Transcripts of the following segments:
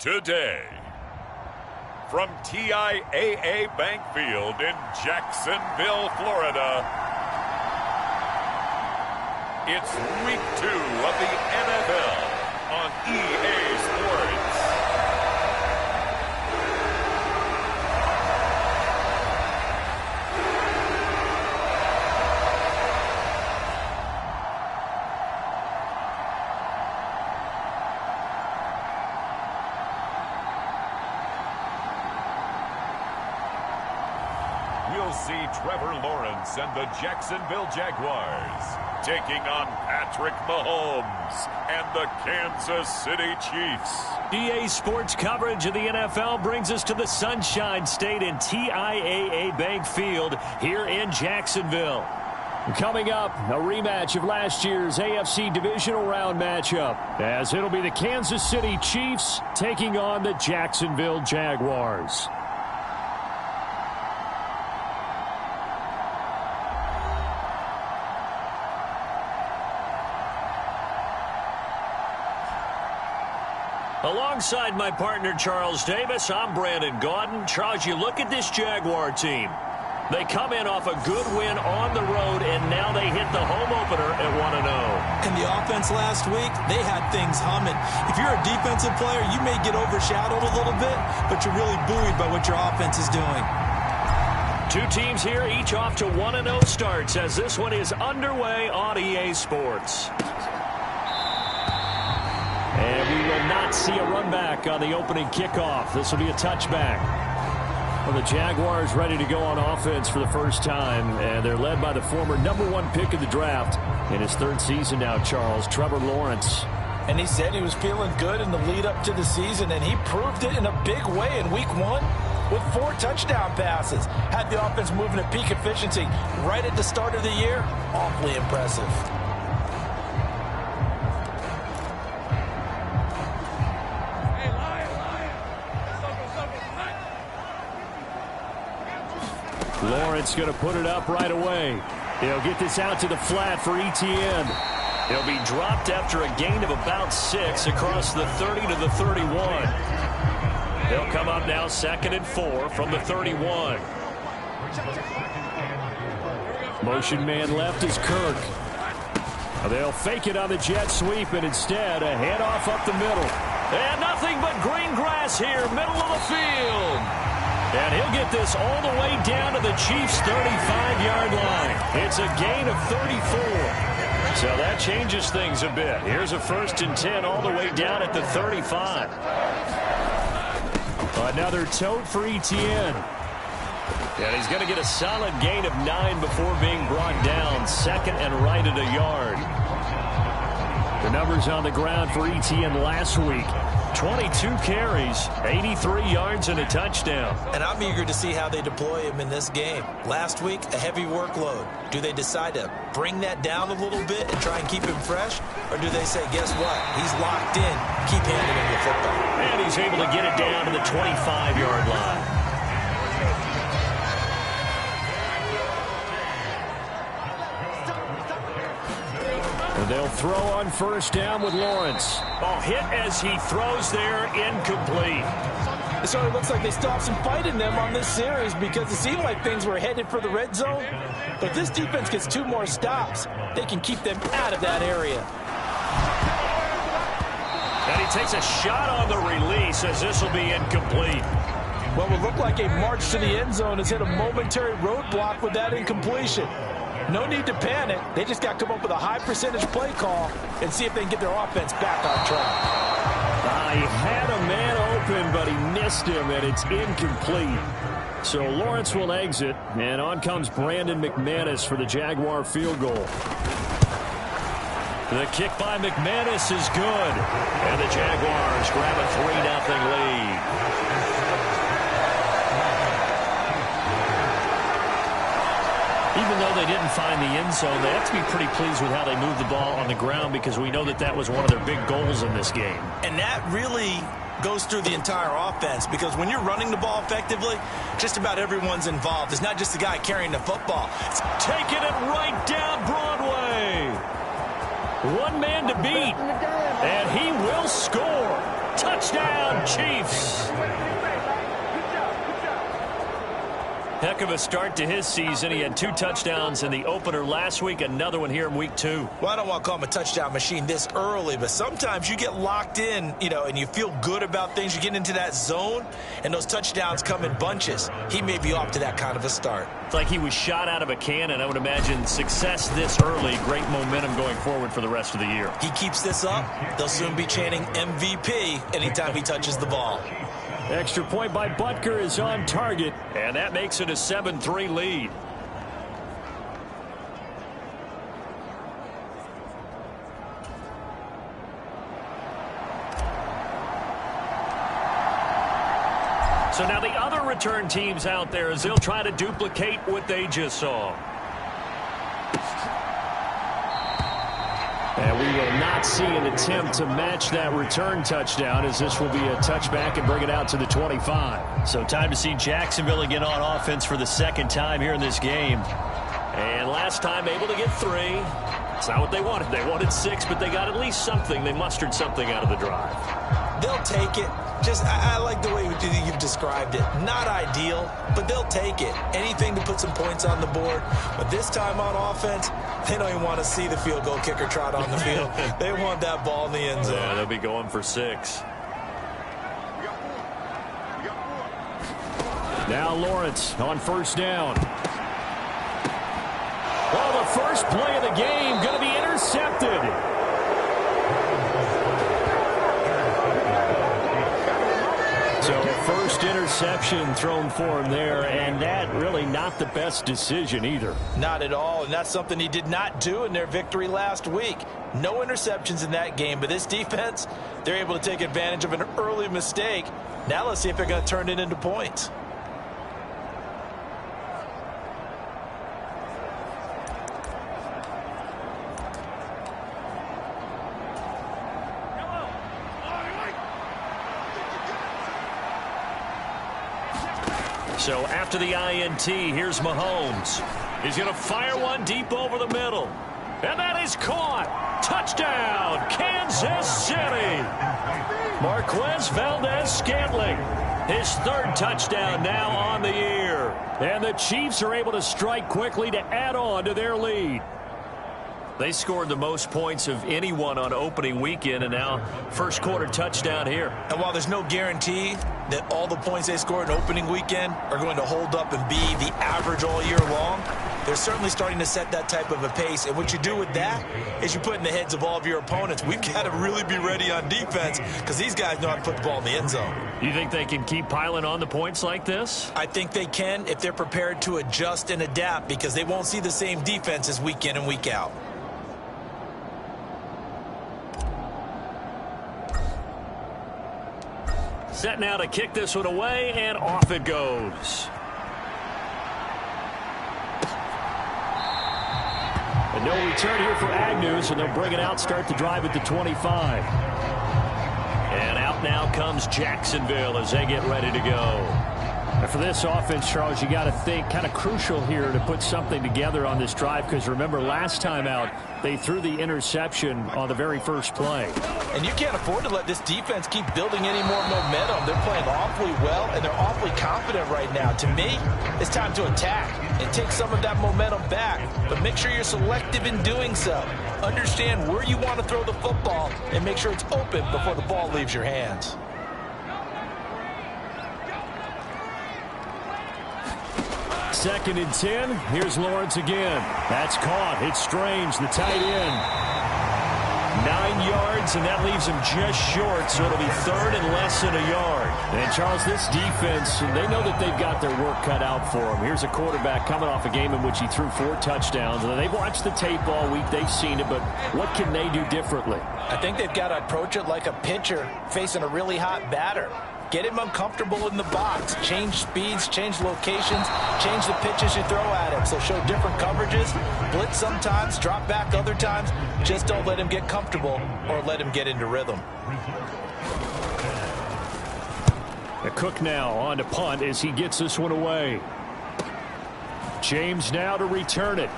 today. From TIAA Bank Field in Jacksonville, Florida, it's Week 2 of the NFL on EA Sports. We'll see Trevor Lawrence and the Jacksonville Jaguars taking on Patrick Mahomes and the Kansas City Chiefs. EA Sports coverage of the NFL brings us to the Sunshine State in TIAA Bank Field here in Jacksonville. Coming up, a rematch of last year's AFC Divisional Round matchup, as it'll be the Kansas City Chiefs taking on the Jacksonville Jaguars. Alongside my partner, Charles Davis, I'm Brandon Gaudin. Charles, you look at this Jaguar team. They come in off a good win on the road, and now they hit the home opener at 1-0. And the offense last week, they had things humming. If you're a defensive player, you may get overshadowed a little bit, but you're really buoyed by what your offense is doing. Two teams here, each off to 1-0 starts, as this one is underway on EA Sports. And we will not see a run back on the opening kickoff. This will be a touchback. Well, the Jaguars ready to go on offense for the first time, and they're led by the former #1 pick of the draft in his third season now, Charles, Trevor Lawrence. And he said he was feeling good in the lead up to the season, and he proved it in a big way in Week 1 with 4 touchdown passes. Had the offense moving at peak efficiency right at the start of the year. Awfully impressive. Lawrence going to put it up right away. He'll get this out to the flat for Etienne. He'll be dropped after a gain of about 6 across the 30 to the 31. They'll come up now 2nd and 4 from the 31. Motion man left is Kirk. They'll fake it on the jet sweep, and instead a handoff up the middle. And nothing but green grass here, middle of the field. And he'll get this all the way down to the Chiefs' 35-yard line. It's a gain of 34. So that changes things a bit. Here's a 1st and 10 all the way down at the 35. Another tote for Etienne. And he's going to get a solid gain of 9 before being brought down. 2nd and right at a yard. The numbers on the ground for Etienne last week. 22 carries, 83 yards, and a touchdown. And I'm eager to see how they deploy him in this game. Last week, a heavy workload. Do they decide to bring that down a little bit and try and keep him fresh? Or do they say, guess what? He's locked in. Keep handing him the football. And he's able to get it down to the 25-yard line. And they'll throw on 1st down with Lawrence. Oh, hit as he throws there, incomplete. So it looks like they stopped some fight in them on this series because it seemed like things were headed for the red zone. But if this defense gets 2 more stops, they can keep them out of that area. And he takes a shot on the release as this will be incomplete. What would look like a march to the end zone has hit a momentary roadblock with that incompletion. No need to panic. They just got to come up with a high percentage play call and see if they can get their offense back on track. He had a man open, but he missed him, and it's incomplete. So Lawrence will exit, and on comes Brandon McManus for the Jaguar field goal. The kick by McManus is good, and the Jaguars grab a 3-0 lead. Even though they didn't find the end zone, they have to be pretty pleased with how they moved the ball on the ground because we know that that was one of their big goals in this game. And that really goes through the entire offense because when you're running the ball effectively, just about everyone's involved. It's not just the guy carrying the football. It's taking it right down Broadway. One man to beat, and he will score. Touchdown, Chiefs. Heck of a start to his season. He had 2 touchdowns in the opener last week, another one here in week 2. Well, I don't want to call him a touchdown machine this early, but sometimes you get locked in, and you feel good about things. You get into that zone, and those touchdowns come in bunches. He may be off to that kind of a start. It's like he was shot out of a cannon. I would imagine success this early, great momentum going forward for the rest of the year. He keeps this up, they'll soon be chanting MVP anytime he touches the ball. Extra point by Butker is on target, and that makes it a 7-3 lead. So now the other return teams out there as they'll try to duplicate what they just saw. And we will not see an attempt to match that return touchdown, as this will be a touchback and bring it out to the 25. So time to see Jacksonville again on offense for the second time here in this game. And last time able to get 3. It's not what they wanted. They wanted 6, but they got at least something. They mustered something out of the drive. They'll take it. I like the way you've described it. Not ideal, but they'll take it. Anything to put some points on the board. But this time on offense, they don't even want to see the field goal kicker trot on the field. They want that ball in the end zone. Yeah, they'll be going for 6. Now Lawrence on first down. Well, the first play of the game going to be intercepted. So first interception thrown for him there, and that really not the best decision either. Not at all, and that's something he did not do in their victory last week. No interceptions in that game, but this defense, they're able to take advantage of an early mistake. Now let's see if they're going to turn it into points. So after the INT, here's Mahomes. He's going to fire one deep over the middle. And that is caught. Touchdown, Kansas City. Marquez Valdez-Scantling. His 3rd touchdown now on the year. And the Chiefs are able to strike quickly to add on to their lead. They scored the most points of anyone on opening weekend, and now first quarter touchdown here. And while there's no guarantee that all the points they scored in opening weekend are going to hold up and be the average all year long, they're certainly starting to set that type of a pace. And what you do with that is you put in the heads of all of your opponents, we've got to really be ready on defense because these guys know how to put the ball in the end zone. You think they can keep piling on the points like this? I think they can if they're prepared to adjust and adapt, because they won't see the same defenses week in and week out. Set now to kick this one away, and off it goes. And no return here for Agnew, so they'll bring it out, start the drive at the 25. And out now comes Jacksonville as they get ready to go. And for this offense, Charles, you got to think kind of crucial here to put something together on this drive, because remember last time out they threw the interception on the very first play. And you can't afford to let this defense keep building any more momentum. They're playing awfully well, and they're awfully confident right now. To me, it's time to attack and take some of that momentum back, but make sure you're selective in doing so. Understand where you want to throw the football and make sure it's open before the ball leaves your hands. Second and 10. Here's Lawrence again. That's caught. It's Strange, the tight end. 9 yards, and that leaves him just short, so it'll be 3rd and less than a yard. And, Charles, this defense, they know that they've got their work cut out for them. Here's a quarterback coming off a game in which he threw 4 touchdowns. And they've watched the tape all week. They've seen it, but what can they do differently? I think they've got to approach it like a pitcher facing a really hot batter. Get him uncomfortable in the box. Change speeds, change locations, change the pitches you throw at him. So show different coverages, blitz sometimes, drop back other times. Just don't let him get comfortable or let him get into rhythm. The Cook now on to punt as he gets this one away. James now to return it.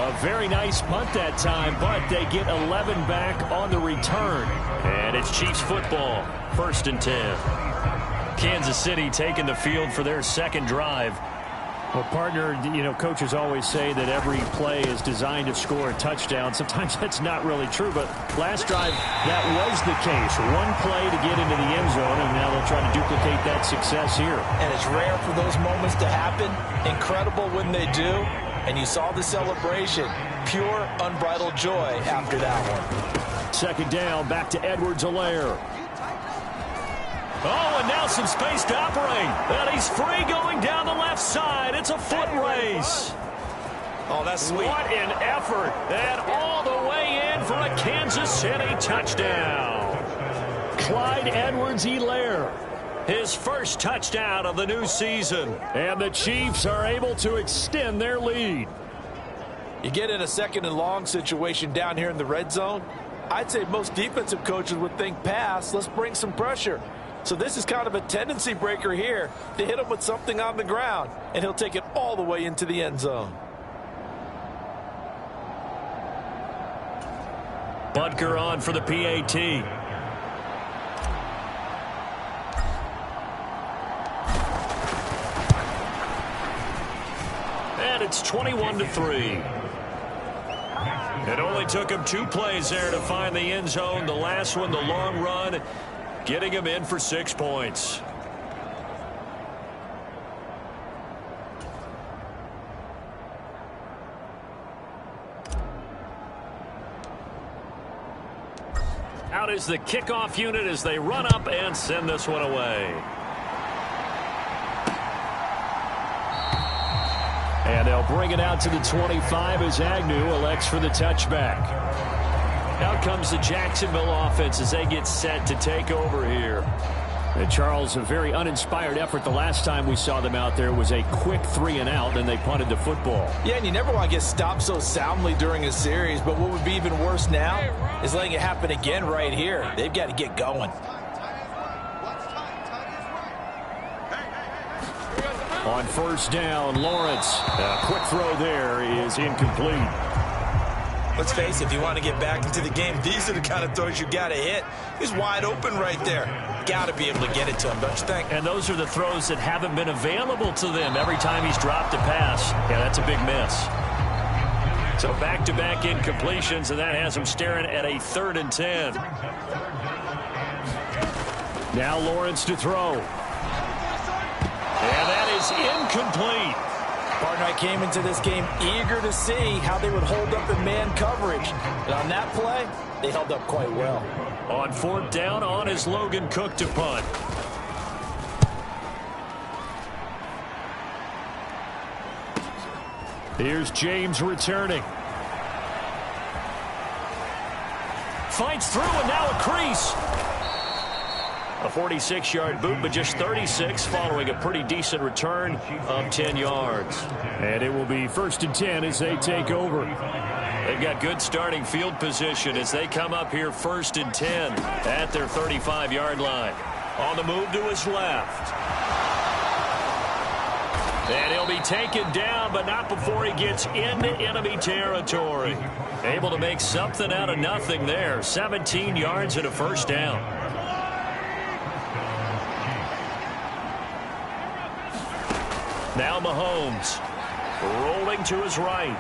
A very nice punt that time, but they get 11 back on the return. And it's Chiefs football, 1st and 10. Kansas City taking the field for their second drive. Well, partner, you know, coaches always say that every play is designed to score a touchdown. Sometimes that's not really true, but last drive, that was the case. One play to get into the end zone, and now they'll try to duplicate that success here. And it's rare for those moments to happen. Incredible when they do. And you saw the celebration. Pure, unbridled joy after that one. Second down, back to Edwards-Helaire. Oh, and now some space to operate. And he's free going down the left side. It's a foot race. Oh, that's sweet. What an effort. And all the way in for a Kansas City touchdown. Clyde Edwards-Helaire. His first touchdown of the new season. And the Chiefs are able to extend their lead. You get in a 2nd and long situation down here in the red zone. I'd say most defensive coaches would think pass. Let's bring some pressure. So this is kind of a tendency breaker here to hit him with something on the ground. And he'll take it all the way into the end zone. Butker on for the PAT. And it's 21-3. It only took him 2 plays there to find the end zone. The last one, the long run, getting him in for 6 points. Out is the kickoff unit as they run up and send this one away. And they'll bring it out to the 25 as Agnew elects for the touchback. Out comes the Jacksonville offense as they get set to take over here. And Charles, a very uninspired effort. The last time we saw them out there was a quick 3-and-out, and they punted the football. Yeah, and you never want to get stopped so soundly during a series, but what would be even worse now is letting it happen again right here. They've got to get going. On first down, Lawrence. A quick throw there is incomplete. Let's face it, if you want to get back into the game, these are the kind of throws you got to hit. He's wide open right there. Got to be able to get it to him, don't you think? And those are the throws that haven't been available to them every time he's dropped a pass. Yeah, that's a big miss. So back-to-back incompletions, and that has him staring at a 3rd and 10. Now Lawrence to throw. And that is incomplete. Partner, I came into this game eager to see how they would hold up in man coverage. And on that play, they held up quite well. On 4th down, on is Logan Cook to punt. Here's James returning. Fights through, and now a crease. A 46-yard boot, but just 36 following a pretty decent return of 10 yards. And it will be 1st and 10 as they take over. They've got good starting field position as they come up here 1st and 10 at their 35-yard line. On the move to his left. And he'll be taken down, but not before he gets into enemy territory. Able to make something out of nothing there. 17 yards and a 1st down. Now Mahomes rolling to his right.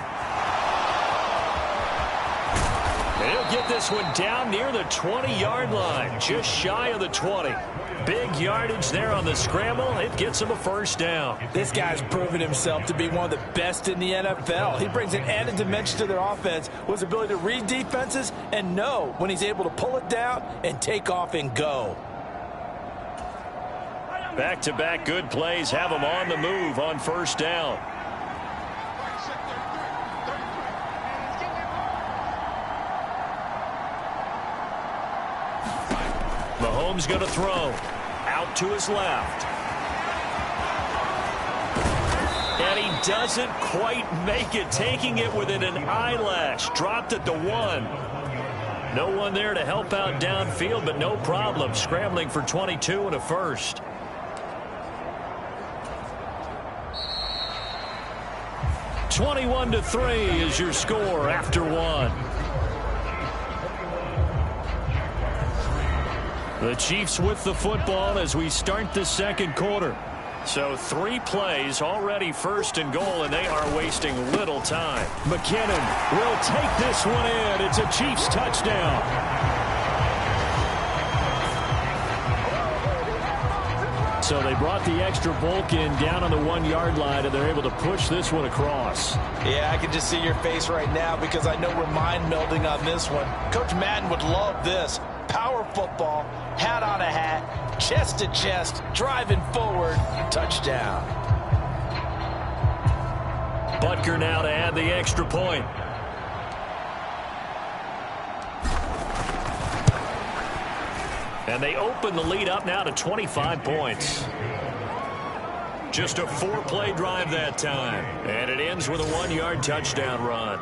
And he'll get this one down near the 20-yard line, just shy of the 20. Big yardage there on the scramble. It gets him a 1st down. This guy's proven himself to be one of the best in the NFL. He brings an added dimension to their offense with his ability to read defenses and know when he's able to pull it down and take off and go. Back-to-back good plays have him on the move on 1st down. Mahomes going to throw. Out to his left. And he doesn't quite make it, taking it within an eyelash. Dropped at the 1. No one there to help out downfield, but no problem. Scrambling for 22 and a 1st. 21-3 is your score after one. The Chiefs with the football as we start the second quarter. So 3 plays already first and goal, and they are wasting little time. McKinnon will take this one in. It's a Chiefs touchdown. So they brought the extra bulk in down on the 1-yard line, and they're able to push this one across. Yeah, I can just see your face right now because I know we're mind melding on this one. Coach Madden would love this. Power football, hat on a hat, chest to chest, driving forward, touchdown. Butker now to add the extra point. And they open the lead up now to 25 points. Just a 4-play drive that time. And it ends with a 1-yard touchdown run.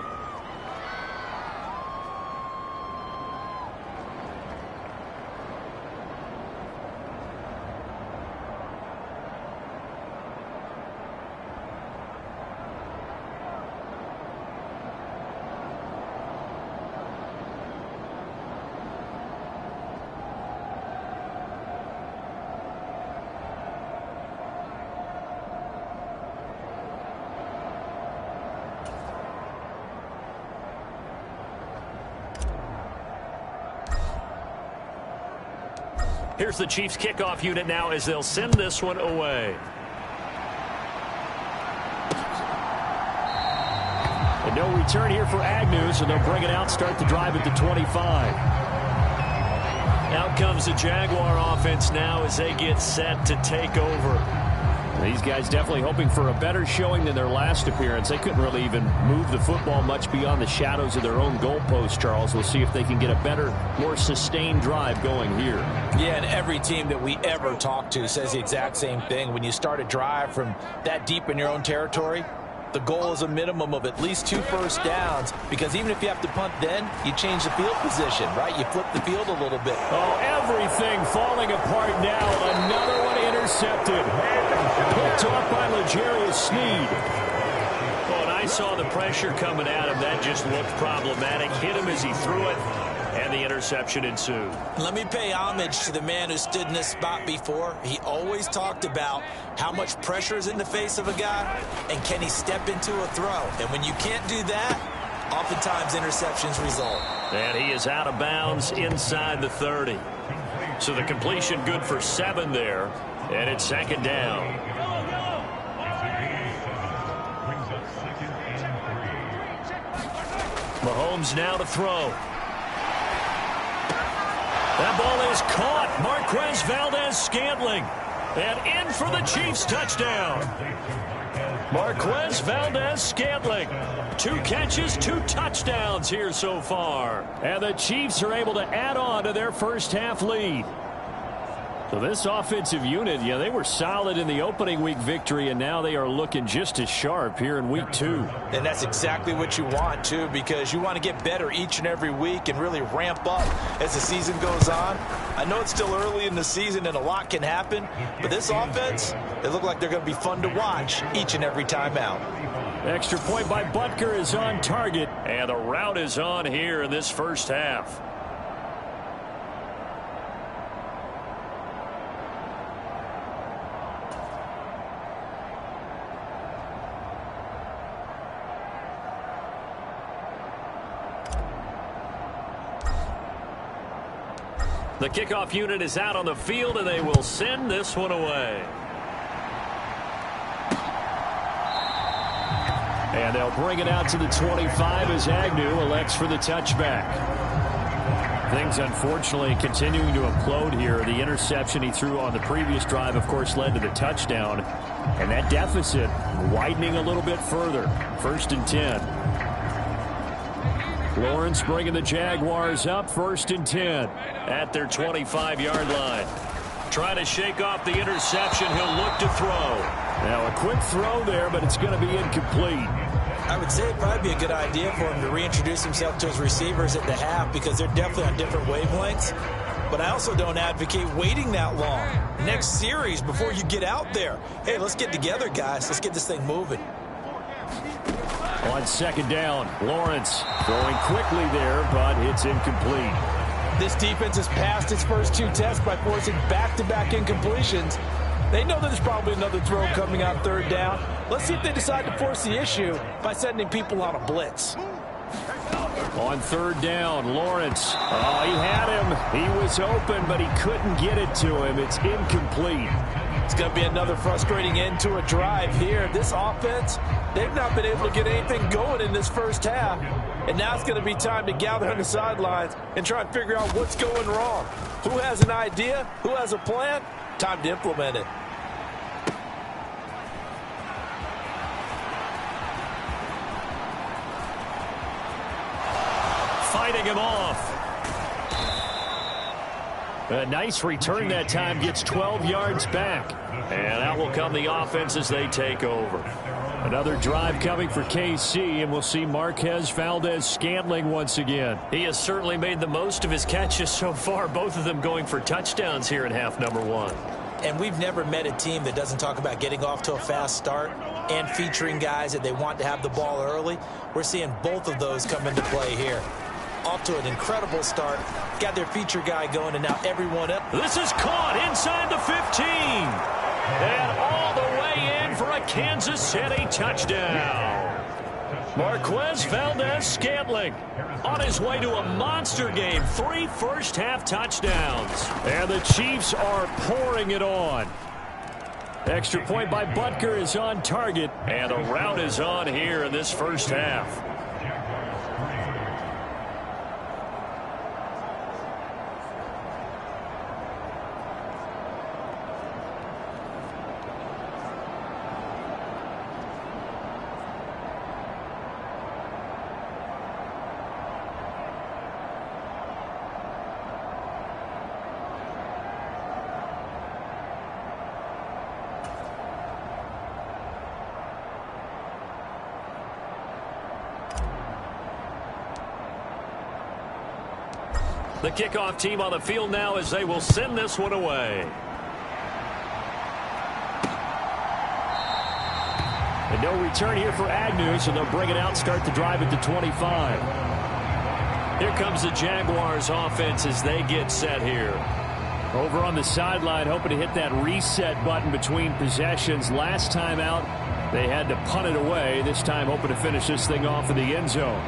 Here's the Chiefs kickoff unit now as they'll send this one away. And no return here for Agnew, so they'll bring it out, start the drive at the 25. Out comes the Jaguar offense now as they get set to take over. These guys definitely hoping for a better showing than their last appearance. They couldn't really even move the football much beyond the shadows of their own goalpost, Charles. We'll see if they can get a better, more sustained drive going here. Yeah, and every team that we ever talk to says the exact same thing. When you start a drive from that deep in your own territory, the goal is a minimum of at least 2 first downs, because even if you have to punt then, you change the field position, right? You flip the field a little bit. Oh, everything falling apart now. Another one intercepted. Picked off by L'Jarius Sneed. Oh, and I saw the pressure coming at him. That just looked problematic. Hit him as he threw it, and the interception ensued. Let me pay homage to the man who stood in this spot before. He always talked about how much pressure is in the face of a guy, and can he step into a throw. And when you can't do that, oftentimes interceptions result. And he is out of bounds inside the 30. So the completion good for 7 there, and it's second down. Mahomes now to throw. That ball is caught. Marquez Valdez-Scantling. And in for the Chiefs touchdown. Marquez Valdez-Scantling. 2 catches, 2 touchdowns here so far. And the Chiefs are able to add on to their first half lead. So this offensive unit, yeah, they were solid in the opening week victory, and now they are looking just as sharp here in week 2. And that's exactly what you want, too, because you want to get better each and every week and really ramp up as the season goes on. I know it's still early in the season and a lot can happen, but this offense, they look like they're going to be fun to watch each and every time out. Extra point by Butker is on target, and the route is on here in this first half. The kickoff unit is out on the field, and they will send this one away. And they'll bring it out to the 25 as Agnew elects for the touchback. Things, unfortunately, continuing to implode here. The interception he threw on the previous drive, of course, led to the touchdown. And that deficit widening a little bit further. 1st and 10. Lawrence bringing the Jaguars up, 1st and 10 at their 25-yard line. Trying to shake off the interception. He'll look to throw. Now a quick throw there, but it's going to be incomplete. I would say it'd probably be a good idea for him to reintroduce himself to his receivers at the half, because they're definitely on different wavelengths. But I also don't advocate waiting that long. Next series before you get out there. Hey, let's get together, guys. Let's get this thing moving. On second down, Lawrence throwing quickly there, but it's incomplete. This defense has passed its first 2 tests by forcing back-to-back incompletions. They know that there's probably another throw coming on third down. Let's see if they decide to force the issue by sending people on a blitz. On third down, Lawrence. Oh, he had him. He was open, but he couldn't get it to him. It's incomplete. It's going to be another frustrating end to a drive here. This offense, they've not been able to get anything going in this first half. And now it's going to be time to gather on the sidelines and try and figure out what's going wrong. Who has an idea? Who has a plan? Time to implement it. Fighting him off. A nice return that time, gets 12 yards back. And out will come the offense as they take over. Another drive coming for KC, and we'll see Marquez Valdez-Scantling once again. He has certainly made the most of his catches so far, both of them going for touchdowns here in half number 1. And we've never met a team that doesn't talk about getting off to a fast start and featuring guys that they want to have the ball early. We're seeing both of those come into play here. Off to an incredible start, got their feature guy going, and now everyone up. This is caught inside the 15. And all the way in for a Kansas City touchdown. Marquez Valdez-Scantling on his way to a monster game. 3 first-half touchdowns. And the Chiefs are pouring it on. Extra point by Butker is on target. And a rout is on here in this first half. The kickoff team on the field now as they will send this one away. And no return here for Agnew, so they'll bring it out, start the drive at the 25. Here comes the Jaguars offense as they get set here. Over on the sideline, hoping to hit that reset button between possessions. Last time out, they had to punt it away. This time hoping to finish this thing off in the end zone.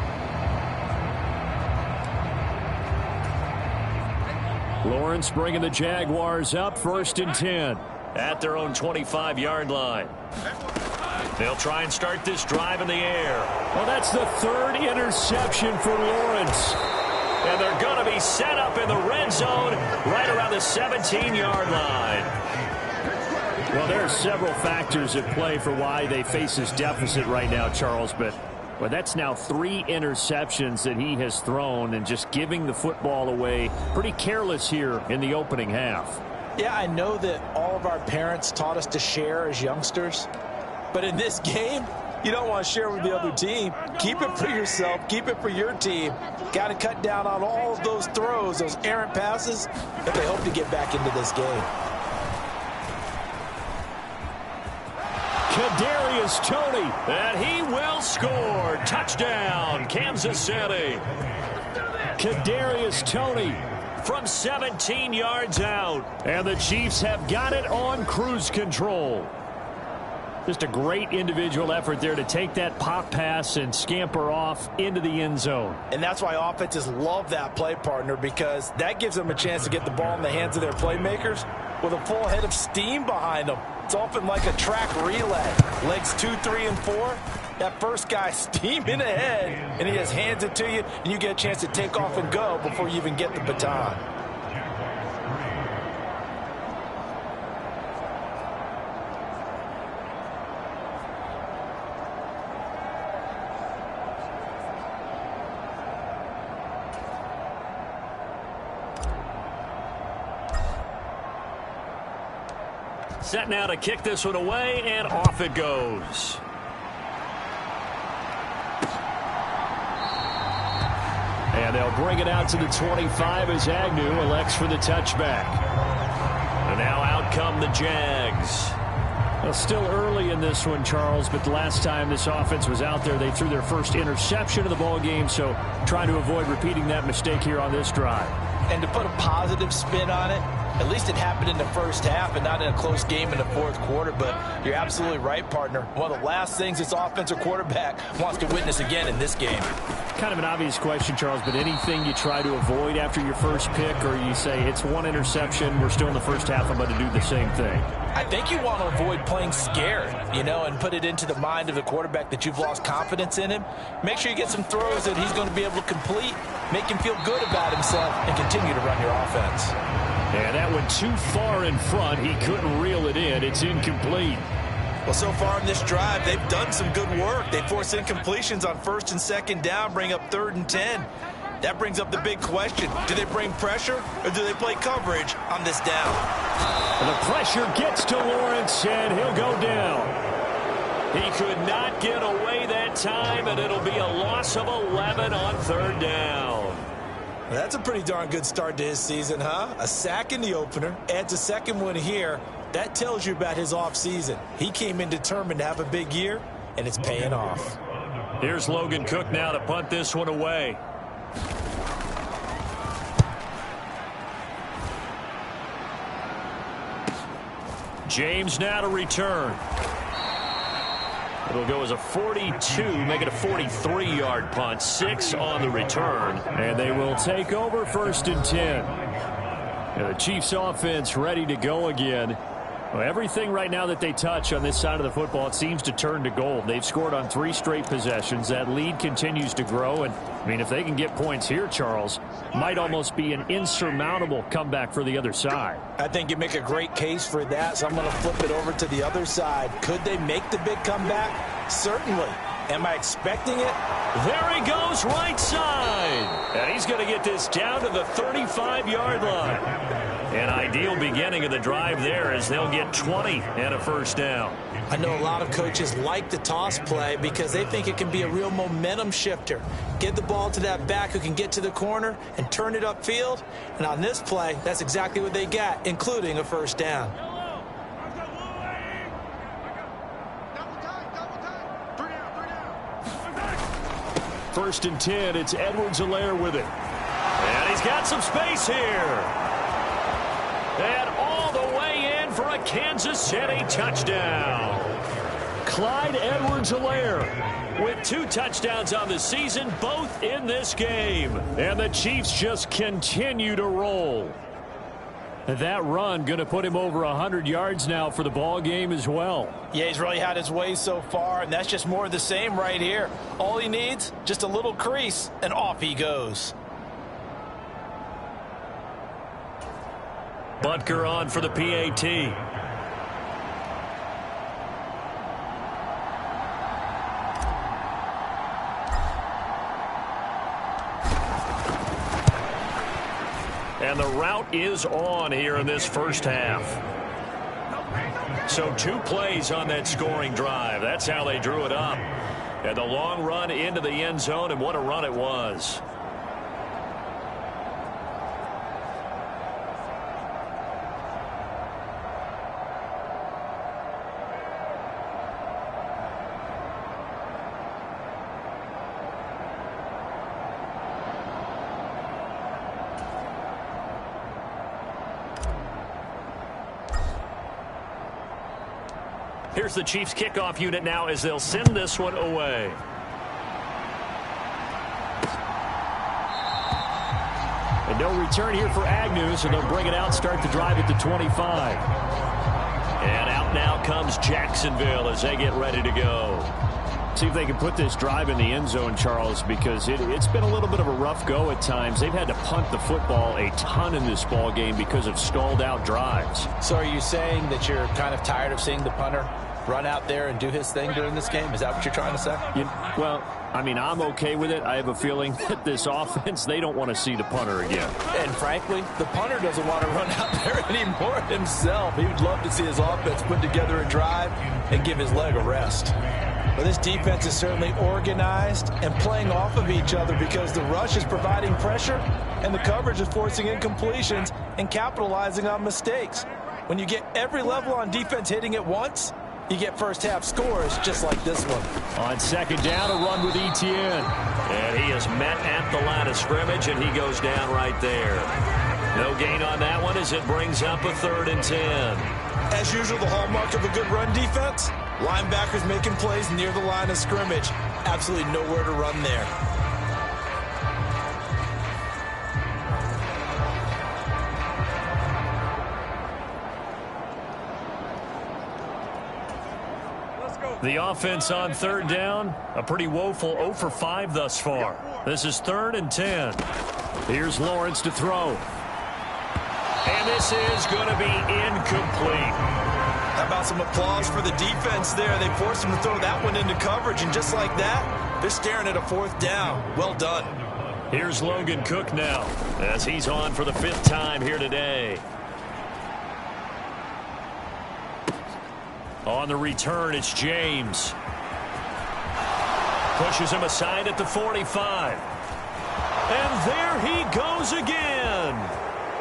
Lawrence bringing the Jaguars up, 1st and 10 at their own 25-yard line. They'll try and start this drive in the air. Well, that's the 3rd interception for Lawrence. And they're going to be set up in the red zone right around the 17-yard line. Well, there are several factors at play for why they face this deficit right now, Charles, but well, that's now 3 interceptions that he has thrown, and just giving the football away pretty careless here in the opening half. Yeah, I know that all of our parents taught us to share as youngsters, but in this game, you don't want to share with the other team. Keep it for yourself. Keep it for your team. Got to cut down on all of those throws, those errant passes, if they hope to get back into this game. Kadarius Toney, and he will score. Touchdown, Kansas City. Kadarius Toney from 17 yards out. And the Chiefs have got it on cruise control. Just a great individual effort there to take that pop pass and scamper off into the end zone. And that's why offenses love that play, partner, because that gives them a chance to get the ball in the hands of their playmakers with a full head of steam behind them. It's often like a track relay. Legs 2, 3, and 4. That first guy steaming ahead, and he just hands it to you, and you get a chance to take off and go before you even get the baton. Set now to kick this one away, and off it goes. And they'll bring it out to the 25 as Agnew elects for the touchback. And now out come the Jags. Well, still early in this one, Charles, but the last time this offense was out there, they threw their first interception of the ball game, so trying to avoid repeating that mistake here on this drive. And to put a positive spin on it, at least it happened in the first half and not in a close game in the fourth quarter. But you're absolutely right, partner. One of the last things this offensive quarterback wants to witness again in this game. Kind of an obvious question, Charles, but anything you try to avoid after your first pick, or you say it's one interception, we're still in the first half, I'm going to do the same thing? I think you want to avoid playing scared, and put it into the mind of the quarterback that you've lost confidence in him. Make sure you get some throws that he's going to be able to complete, make him feel good about himself, and continue to run your offense. And that went too far in front. He couldn't reel it in. It's incomplete. Well, so far in this drive, they've done some good work. They force incompletions on first and second down, bring up 3rd and 10. That brings up the big question. Do they bring pressure or do they play coverage on this down? And the pressure gets to Lawrence, and he'll go down. He could not get away that time, and it'll be a loss of 11 on 3rd down. Well, that's a pretty darn good start to his season, huh? A sack in the opener, adds a second one here. That tells you about his offseason. He came in determined to have a big year, and it's paying off. Here's Logan Cook now to punt this one away. James now to return. It'll go as a 42, make it a 43-yard punt. 6 on the return. And they will take over 1st and 10. And the Chiefs offense ready to go again. Well, everything right now that they touch on this side of the football, it seems to turn to gold. They've scored on 3 straight possessions. That lead continues to grow. And, I mean, if they can get points here, Charles, might almost be an insurmountable comeback for the other side. I think you make a great case for that, so I'm going to flip it over to the other side. Could they make the big comeback? Certainly. Am I expecting it? There he goes, right side. And he's going to get this down to the 35-yard line. An ideal beginning of the drive there as they'll get 20 and a 1st down. I know a lot of coaches like the toss play because they think it can be a real momentum shifter. Get the ball to that back who can get to the corner and turn it upfield. And on this play, that's exactly what they got, including a 1st down. First and 10, it's Edwards-Helaire with it. And he's got some space here. And all the way in for a Kansas City touchdown. Clyde Edwards-Helaire with 2 touchdowns on the season, both in this game. And the Chiefs just continue to roll. And that run going to put him over 100 yards now for the ball game as well. Yeah, he's really had his way so far, and that's just more of the same right here. All he needs, just a little crease, and off he goes. Butker on for the PAT. And the route is on here in this first half. So 2 plays on that scoring drive. That's how they drew it up. And the long run into the end zone, and what a run it was. Here's the Chiefs kickoff unit now as they'll send this one away. And no return here for Agnew, so they'll bring it out, start the drive at the 25. And out now comes Jacksonville as they get ready to go. See if they can put this drive in the end zone, Charles, because it's been a little bit of a rough go at times. They've had to punt the football a ton in this ball game because of stalled out drives. So are you saying that you're kind of tired of seeing the punter run out there and do his thing during this game? Is that what you're trying to say? Well, I mean, I'm okay with it. I have a feeling that this offense, they don't want to see the punter again. And frankly, the punter doesn't want to run out there anymore himself. He would love to see his offense put together a drive and give his leg a rest. Well, this defense is certainly organized and playing off of each other because the rush is providing pressure and the coverage is forcing incompletions and capitalizing on mistakes. When you get every level on defense hitting at once, you get first-half scores just like this one. On second down, a run with Etienne. And he is met at the line of scrimmage, and he goes down right there. No gain on that one as it brings up a 3rd and 10. As usual, the hallmark of a good run defense, linebackers making plays near the line of scrimmage. Absolutely nowhere to run there. The offense on 3rd down, a pretty woeful 0 for 5 thus far. This is 3rd and 10. Here's Lawrence to throw. And this is going to be incomplete. How about some applause for the defense there? They forced him to throw that one into coverage, and just like that, they're staring at a 4th down. Well done. Here's Logan Cook now as he's on for the 5th time here today. On the return, it's James. Pushes him aside at the 45. And there he goes again.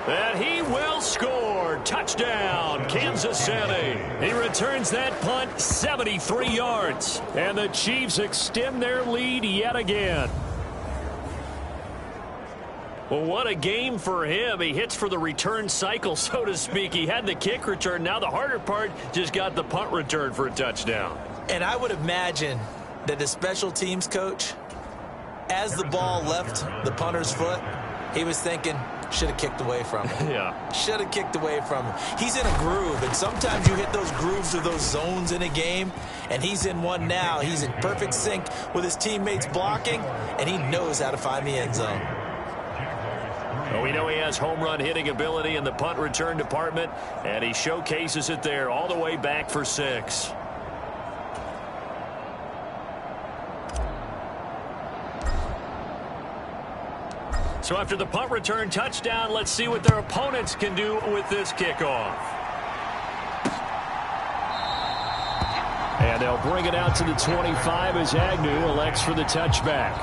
And he will score. Touchdown, Kansas City. He returns that punt 73 yards. And the Chiefs extend their lead yet again. Well, what a game for him. He hits for the return cycle, so to speak. He had the kick return. Now the harder part, just got the punt return for a touchdown. And I would imagine that the special teams coach, as the ball left the punter's foot, he was thinking, should have kicked away from him. Yeah. Should have kicked away from him. He's in a groove, and sometimes you hit those grooves or those zones in a game, and he's in one now. He's in perfect sync with his teammates blocking, and he knows how to find the end zone. Well, we know he has home run hitting ability in the punt return department, and he showcases it there all the way back for 6. So after the punt return touchdown, let's see what their opponents can do with this kickoff. And they'll bring it out to the 25 as Agnew elects for the touchback.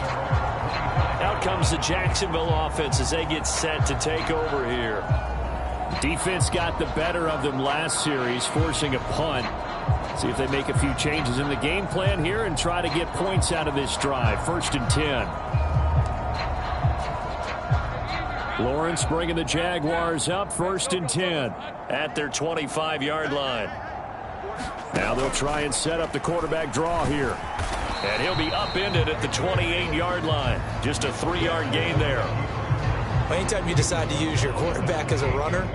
Out comes the Jacksonville offense as they get set to take over here. Defense got the better of them last series, forcing a punt. See if they make a few changes in the game plan here and try to get points out of this drive. 1st and 10. Lawrence bringing the Jaguars up. 1st and 10. At their 25-yard line. Now they'll try and set up the quarterback draw here. And he'll be upended at the 28-yard line. Just a 3-yard gain there. Anytime you decide to use your quarterback as a runner,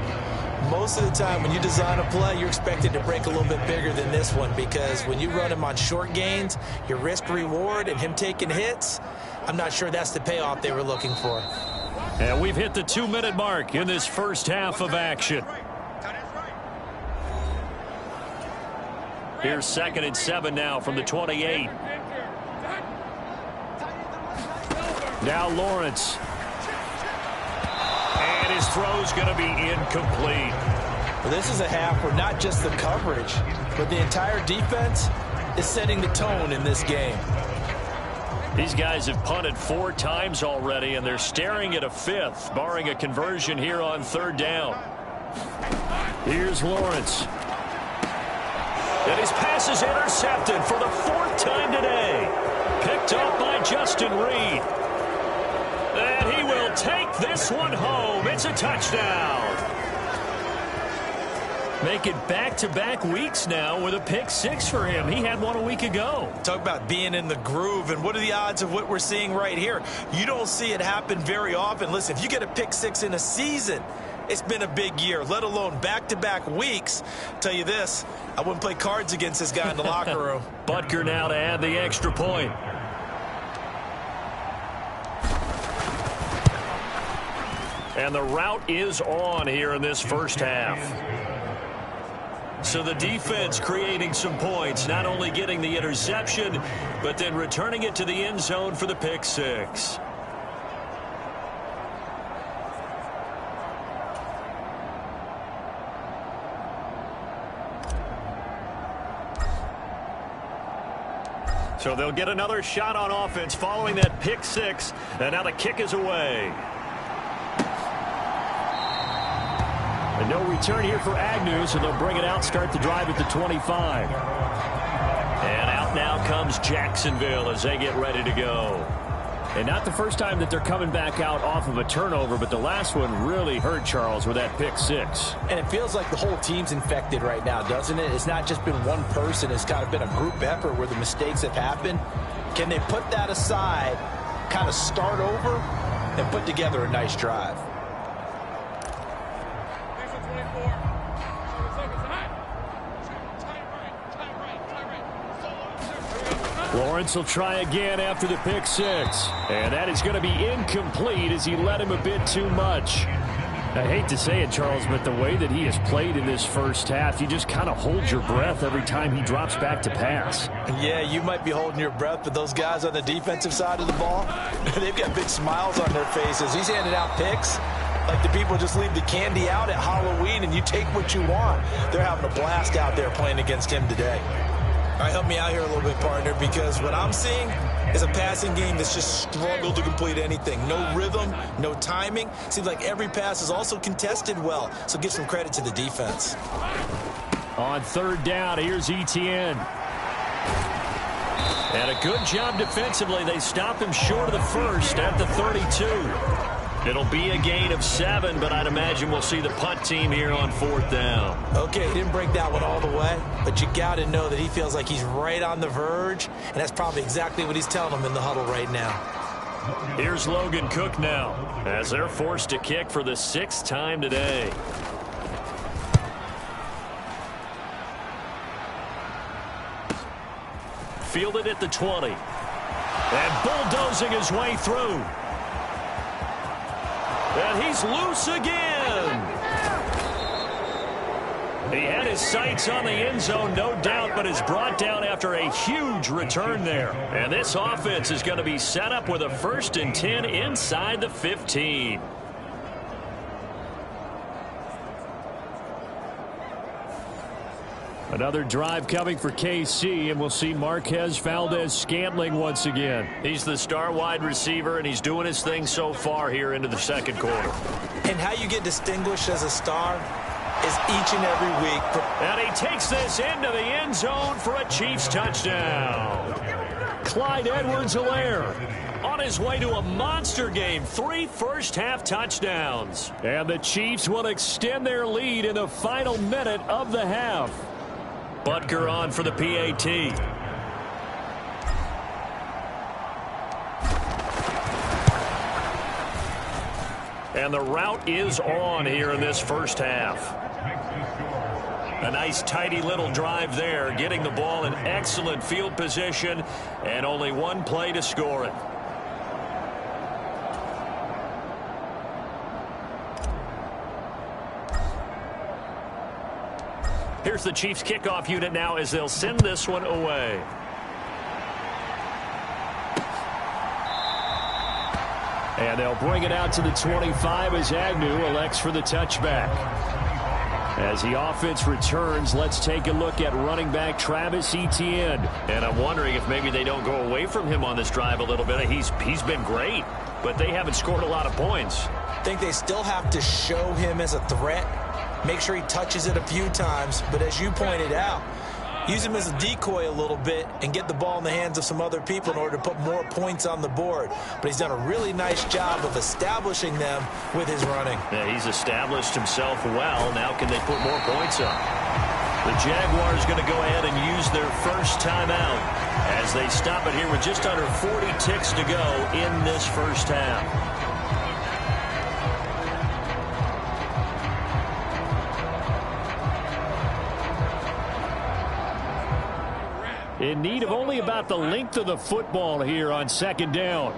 most of the time when you design a play, you're expected to break a little bit bigger than this one, because when you run him on short gains, your risk-reward and him taking hits, I'm not sure that's the payoff they were looking for. And we've hit the 2-minute mark in this first half of action. Here's 2nd and 7 now from the 28. Now Lawrence. And his throw's going to be incomplete. Well, this is a half where not just the coverage, but the entire defense is setting the tone in this game. These guys have punted 4 times already, and they're staring at a 5th, barring a conversion here on 3rd down. Here's Lawrence. And his pass is intercepted for the 4th time today. Picked up by Justin Reed. And he will take this one home. It's a touchdown. Make it back-to-back weeks now with a pick 6 for him. He had one a week ago. Talk about being in the groove, and what are the odds of what we're seeing right here? You don't see it happen very often. Listen, if you get a pick 6 in a season, it's been a big year, let alone back-to-back weeks. Tell you this, I wouldn't play cards against this guy in the locker room. Butker now to add the extra point. And the route is on here in this first half. So the defense creating some points, not only getting the interception, but then returning it to the end zone for the pick 6. So they'll get another shot on offense following that pick 6, and now the kick is away. And no return here for Agnew, so they'll bring it out, start the drive at the 25. Up now comes Jacksonville as they get ready to go. And not the first time that they're coming back out off of a turnover, but the last one really hurt Charles with that pick six. And it feels like the whole team's infected right now, doesn't it? It's not just been one person. It's kind of been a group effort where the mistakes have happened. Can they put that aside, kind of start over, and put together a nice drive? Lawrence will try again after the pick six. And that is going to be incomplete as he led him a bit too much. I hate to say it, Charles, but the way that he has played in this first half, you just kind of hold your breath every time he drops back to pass. Yeah, you might be holding your breath, but those guys on the defensive side of the ball, they've got big smiles on their faces. He's handing out picks like the people just leave the candy out at Halloween and you take what you want. They're having a blast out there playing against him today. All right, help me out here a little bit, partner, because what I'm seeing is a passing game that's just struggled to complete anything. No rhythm, no timing. Seems like every pass is also contested well, so give some credit to the defense. On third down, here's Etienne. And a good job defensively. They stop him short of the first at the 32. It'll be a gain of 7, but I'd imagine we'll see the punt team here on fourth down. Okay, he didn't break that one all the way, but you got to know that he feels like he's right on the verge, and that's probably exactly what he's telling them in the huddle right now. Here's Logan Cook now as they're forced to kick for the 6th time today. Fielded at the 20. And bulldozing his way through. And he's loose again. He had his sights on the end zone, no doubt, but is brought down after a huge return there. And this offense is going to be set up with a 1st and 10 inside the 15. Another drive coming for KC, and we'll see Marquez Valdez-Scantling once again. He's the star wide receiver, and he's doing his thing so far here into the second quarter. And how you get distinguished as a star is each and every week. And he takes this into the end zone for a Chiefs touchdown. Clyde Edwards-Helaire on his way to a monster game. 3 first-half touchdowns. And the Chiefs will extend their lead in the final minute of the half. Butker on for the PAT. And the route is on here in this first half. A nice tidy little drive there, getting the ball in excellent field position, and only one play to score it. Here's the Chiefs kickoff unit now as they'll send this one away. And they'll bring it out to the 25 as Agnew elects for the touchback. As the offense returns, let's take a look at running back Travis Etienne. And I'm wondering if maybe they don't go away from him on this drive a little bit. He's been great, but they haven't scored a lot of points. I think they still have to show him as a threat. Make sure he touches it a few times, but as you pointed out, use him as a decoy a little bit and get the ball in the hands of some other people in order to put more points on the board. But he's done a really nice job of establishing them with his running. Yeah, he's established himself well. Now can they put more points up? The Jaguars going to go ahead and use their first timeout as they stop it here with just under 40 ticks to go in this first half. In need of only about the length of the football here on second down.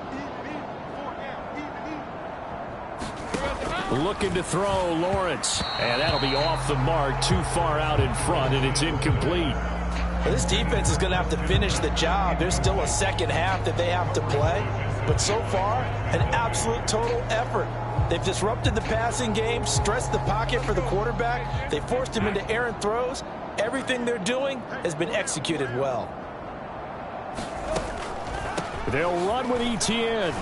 Looking to throw Lawrence. And that'll be off the mark, too far out in front, and it's incomplete. Well, this defense is going to have to finish the job. There's still a second half that they have to play. But so far, an absolute total effort. They've disrupted the passing game, stressed the pocket for the quarterback. They forced him into errant throws. Everything they're doing has been executed well. They'll run with Etienne.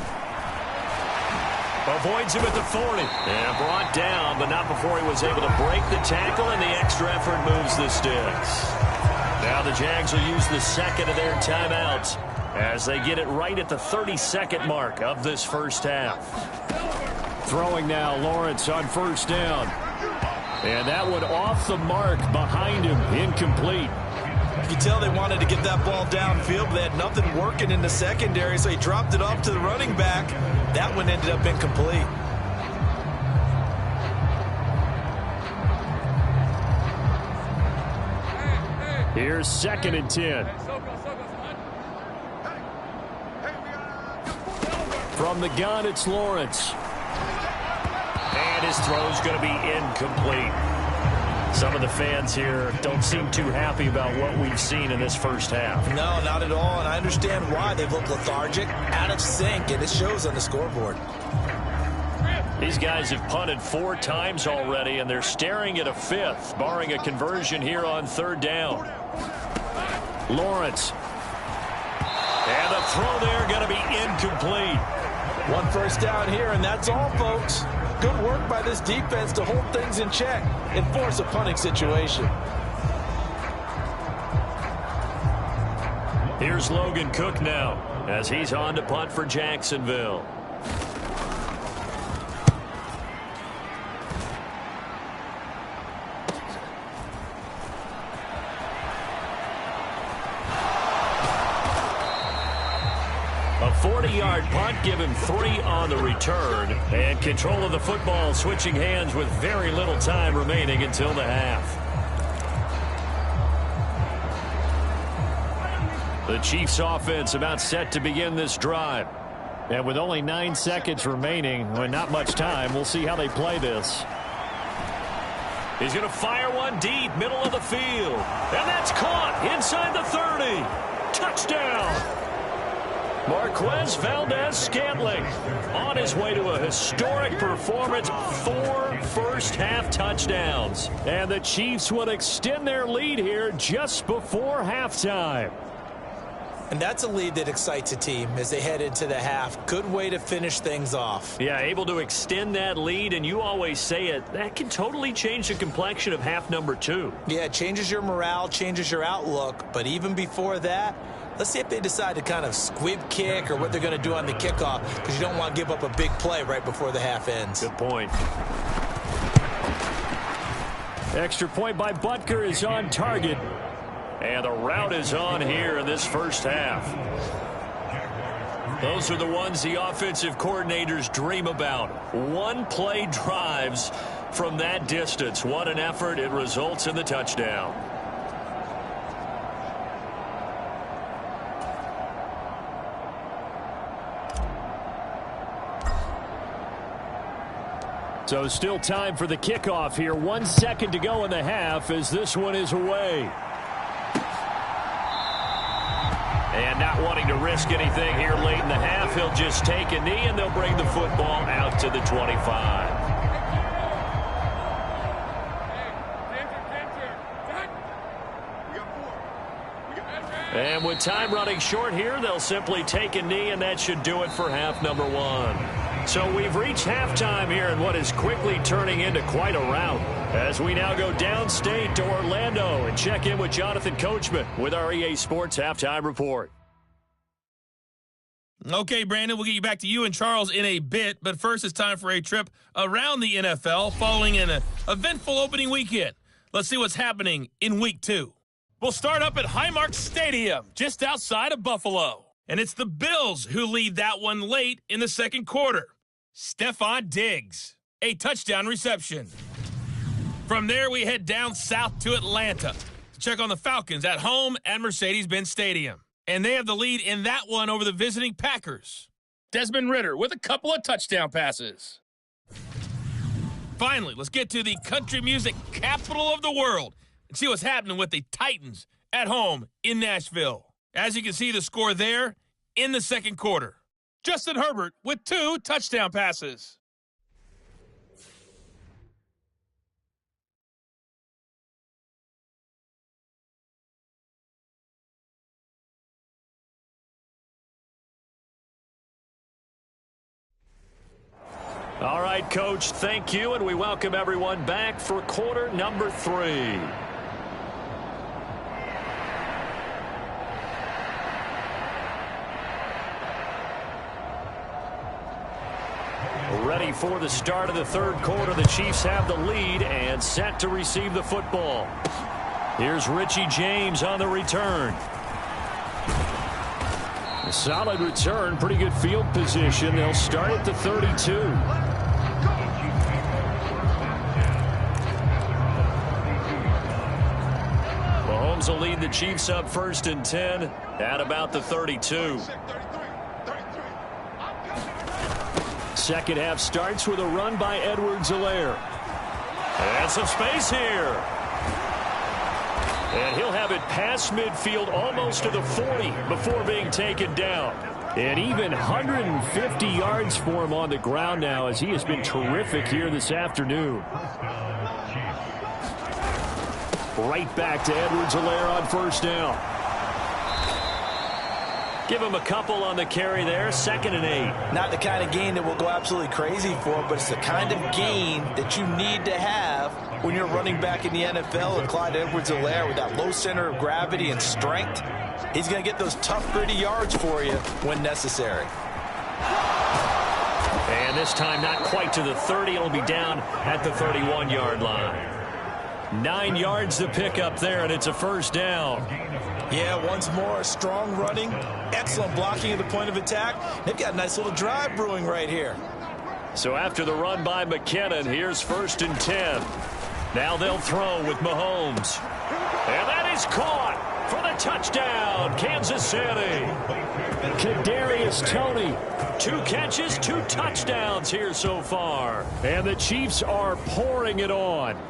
Avoids him at the 40. And brought down, but not before he was able to break the tackle, and the extra effort moves the sticks. Now the Jags will use the second of their timeouts as they get it right at the 30-second mark of this first half. Throwing now, Lawrence on first down. And that one off the mark behind him, incomplete. You tell they wanted to get that ball downfield, but they had nothing working in the secondary, so he dropped it off to the running back. That one ended up incomplete. Here's 2nd and 10. From the gun, it's Lawrence. And his throw's going to be incomplete. Some of the fans here don't seem too happy about what we've seen in this first half. No, not at all, and I understand why. They look lethargic, out of sync, and it shows on the scoreboard. These guys have punted 4 times already, and they're staring at a 5th, barring a conversion here on 3rd down. Lawrence. And the throw there going to be incomplete. 1 first down here, and that's all, folks. Good work by this defense to hold things in check and force a punting situation. Here's Logan Cook now as he's on to punt for Jacksonville. A 40-yard punt, give him 3 on the return, and control of the football switching hands with very little time remaining until the half. The Chiefs offense about set to begin this drive. And with only 9 seconds remaining, and not much time, we'll see how they play this. He's going to fire one deep, middle of the field. And that's caught inside the 30. Touchdown. Marquez Valdez-Scantling on his way to a historic performance, 4 first-half touchdowns. And the Chiefs will extend their lead here just before halftime. And that's a lead that excites a team as they head into the half. Good way to finish things off. Yeah, able to extend that lead, and you always say it, that can totally change the complexion of half number 2. Yeah, it changes your morale, changes your outlook, but even before that, let's see if they decide to kind of squib kick or what they're going to do on the kickoff, because you don't want to give up a big play right before the half ends. Good point. Extra point by Butker is on target. And the route is on here in this first half. Those are the ones the offensive coordinators dream about. One-play drives from that distance. What an effort. It results in the touchdown. So still time for the kickoff here. 1 second to go in the half as this one is away. And not wanting to risk anything here late in the half, he'll just take a knee and they'll bring the football out to the 25. And with time running short here, they'll simply take a knee, and that should do it for half number 1. So we've reached halftime here in what is quickly turning into quite a rout, as we now go downstate to Orlando and check in with Jonathan Coachman with our EA Sports Halftime Report. Okay, Brandon, we'll get you back to you and Charles in a bit, but first it's time for a trip around the NFL following an eventful opening weekend. Let's see what's happening in Week 2. We'll start up at Highmark Stadium, just outside of Buffalo. And it's the Bills who lead that one late in the second quarter. Stephon Diggs, a touchdown reception. From there, we head down south to Atlanta to check on the Falcons at home at Mercedes-Benz Stadium. And they have the lead in that one over the visiting Packers. Desmond Ridder with a couple of touchdown passes. Finally, let's get to the country music capital of the world and see what's happening with the Titans at home in Nashville. As you can see, the score there in the second quarter. Justin Herbert with 2 touchdown passes. All right, Coach, thank you, and we welcome everyone back for quarter number 3. ready for the start of the third quarter. The Chiefs have the lead and set to receive the football. Here's Richie James on the return. A solid return, pretty good field position. They'll start at the 32. Mahomes will lead the Chiefs up 1st and 10 at about the 32. Second half starts with a run by Edwards-Helaire. And some space here. And he'll have it past midfield almost to the 40 before being taken down. And even 150 yards for him on the ground now, as he has been terrific here this afternoon. Right back to Edwards-Helaire on 1st down. Give him a couple on the carry there. 2nd and 8. Not the kind of gain that we'll go absolutely crazy for, but it's the kind of gain that you need to have when you're running back in the NFL. And Clyde Edwards-Helaire, with that low center of gravity and strength, he's going to get those tough, gritty yards for you when necessary. And this time not quite to the 30. It'll be down at the 31-yard line. 9 yards to pick up there, and it's a 1st down. Yeah, once more, strong running, excellent blocking at the point of attack. They've got a nice little drive brewing right here. So after the run by McKinnon, here's 1st and 10. Now they'll throw with Mahomes. And that is caught for the touchdown, Kansas City. Darius Toney. 2 catches, 2 touchdowns here so far. And the Chiefs are pouring it on.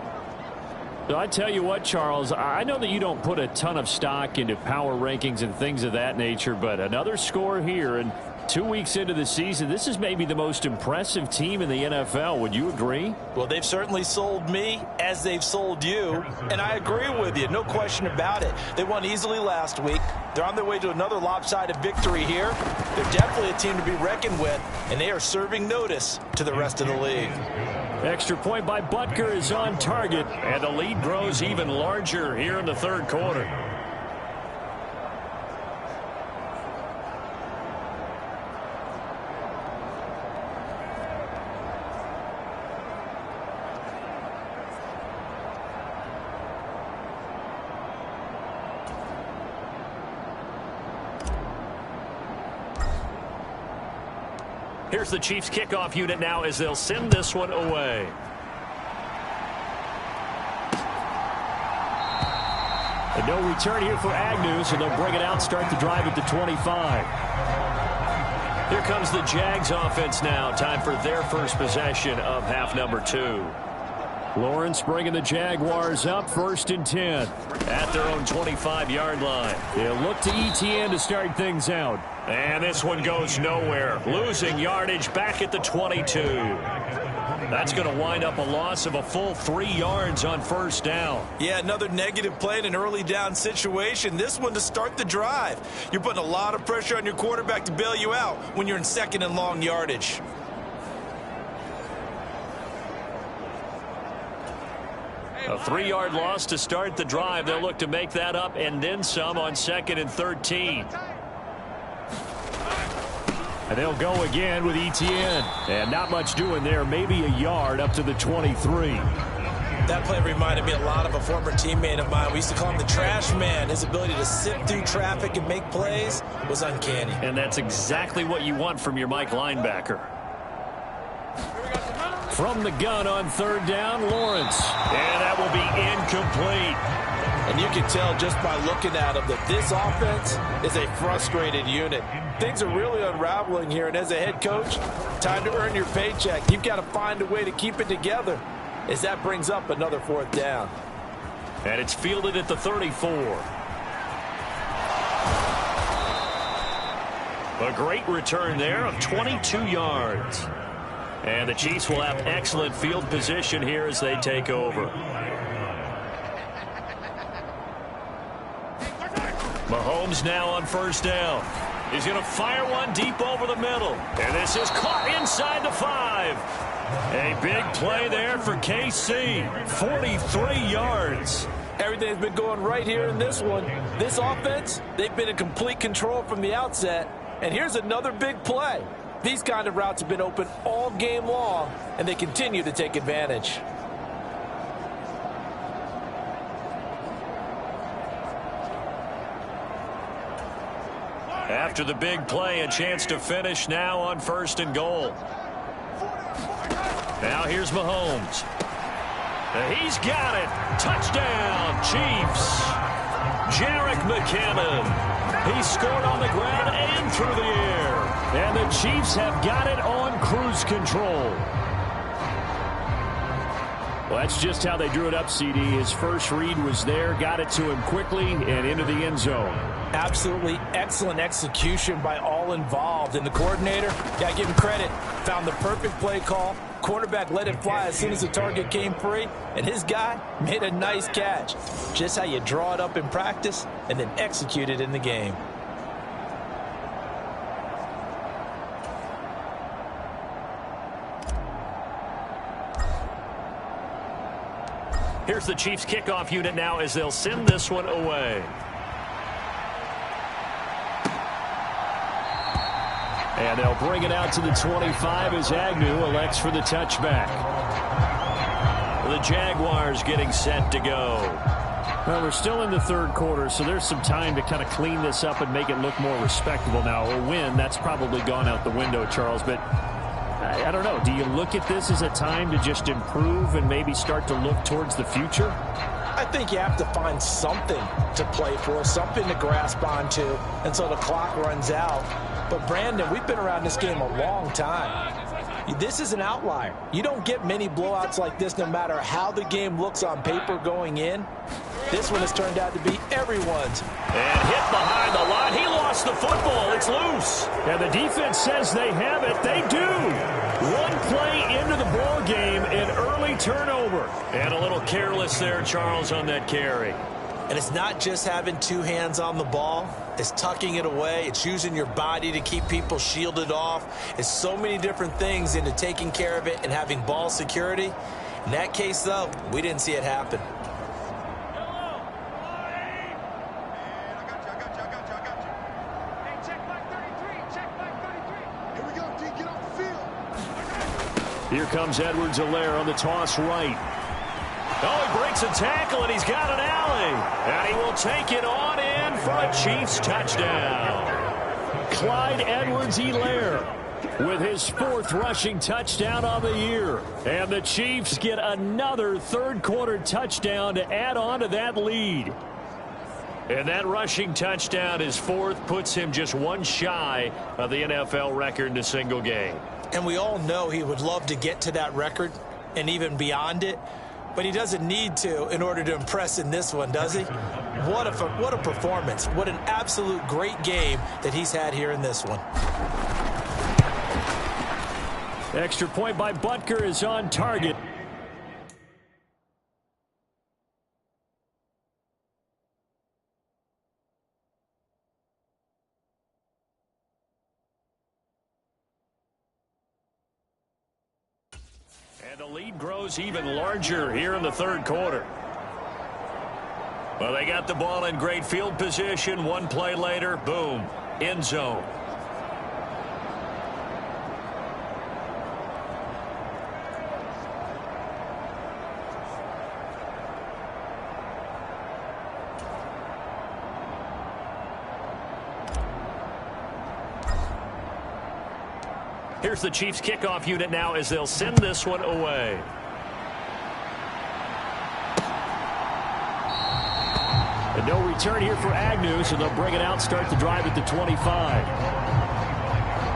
So I tell you what, Charles, I know that you don't put a ton of stock into power rankings and things of that nature, but another score here, and 2 weeks into the season, this is maybe the most impressive team in the NFL. Would you agree? Well, they've certainly sold me as they've sold you, and I agree with you, no question about it. They won easily last week. They're on their way to another lopsided victory here. They're definitely a team to be reckoned with, and they are serving notice to the rest of the league. Extra point by Butker is on target. And the lead grows even larger here in the third quarter. Here's the Chiefs kickoff unit now as they'll send this one away. And no return here for Agnew, so they'll bring it out, start the drive at the 25. Here comes the Jags offense now. Time for their first possession of half number 2. Lawrence bringing the Jaguars up, 1st and 10. At their own 25-yard line. They'll look to ETN to start things out. And this one goes nowhere. Losing yardage back at the 22. That's going to wind up a loss of a full 3 yards on 1st down. Yeah, another negative play in an early down situation. This one to start the drive. You're putting a lot of pressure on your quarterback to bail you out when you're in 2nd and long yardage. A 3-yard loss to start the drive. They'll look to make that up and then some on 2nd and 13. And they'll go again with ETN. And not much doing there. Maybe a yard up to the 23. That play reminded me a lot of a former teammate of mine. We used to call him the trash man. His ability to sift through traffic and make plays was uncanny. And that's exactly what you want from your Mike linebacker. From the gun on 3rd down, Lawrence. And that will be incomplete. And you can tell just by looking at them that this offense is a frustrated unit. Things are really unraveling here, and as a head coach, time to earn your paycheck. You've got to find a way to keep it together as that brings up another 4th down. And it's fielded at the 34. A great return there of 22 yards. And the Chiefs will have excellent field position here as they take over. Mahomes now on 1st down. He's going to fire one deep over the middle. And this is caught inside the 5. A big play there for KC. 43 yards. Everything's been going right here in this one. This offense, they've been in complete control from the outset. And here's another big play. These kind of routes have been open all game long, and they continue to take advantage. After the big play, a chance to finish now on 1st and goal. Now here's Mahomes. He's got it. Touchdown, Chiefs. Jerick McKinnon. He scored on the ground and through the air. And the Chiefs have got it on cruise control. Well, that's just how they drew it up, CD. His first read was there, got it to him quickly, and into the end zone. Absolutely excellent execution by all involved. And the coordinator, got to give him credit, found the perfect play call. Quarterback let it fly as soon as the target came free, and his guy made a nice catch. Just how you draw it up in practice and then execute it in the game. Here's the Chiefs kickoff unit now as they'll send this one away. And they'll bring it out to the 25 as Agnew elects for the touchback. The Jaguars getting set to go. Well, we're still in the third quarter, so there's some time to kind of clean this up and make it look more respectable. Now, a win, that's probably gone out the window, Charles, but I don't know. Do you look at this as a time to just improve and maybe start to look towards the future? I think you have to find something to play for, something to grasp onto until the clock runs out. But, Brandon, we've been around this game a long time. This is an outlier. You don't get many blowouts like this no matter how the game looks on paper going in. This one has turned out to be everyone's. And hit behind the line. He lost the football. It's loose. And the defense says they have it. They do. One play into the ball game, an early turnover. And a little careless there, Charles, on that carry. And it's not just having two hands on the ball. It's tucking it away. It's using your body to keep people shielded off. It's so many different things into taking care of it and having ball security. In that case, though, we didn't see it happen. Here comes Edwards-Helaire on the toss right. Oh, he breaks a tackle, and he's got an alley. And he will take it on in for a Chiefs touchdown. Clyde Edwards-Helaire with his 4th rushing touchdown on the year. And the Chiefs get another third-quarter touchdown to add on to that lead. And that rushing touchdown, his 4th, puts him just one shy of the NFL record in a single game. And we all know he would love to get to that record and even beyond it. But he doesn't need to in order to impress in this one, does he? What a performance. What an absolute great game that he's had here in this one. Extra point by Butker is on target. And the lead grows even larger here in the third quarter. Well, they got the ball in great field position. One play later, boom, end zone. Here's the Chiefs kickoff unit now as they'll send this one away. And no return here for Agnew, so they'll bring it out, start the drive at the 25.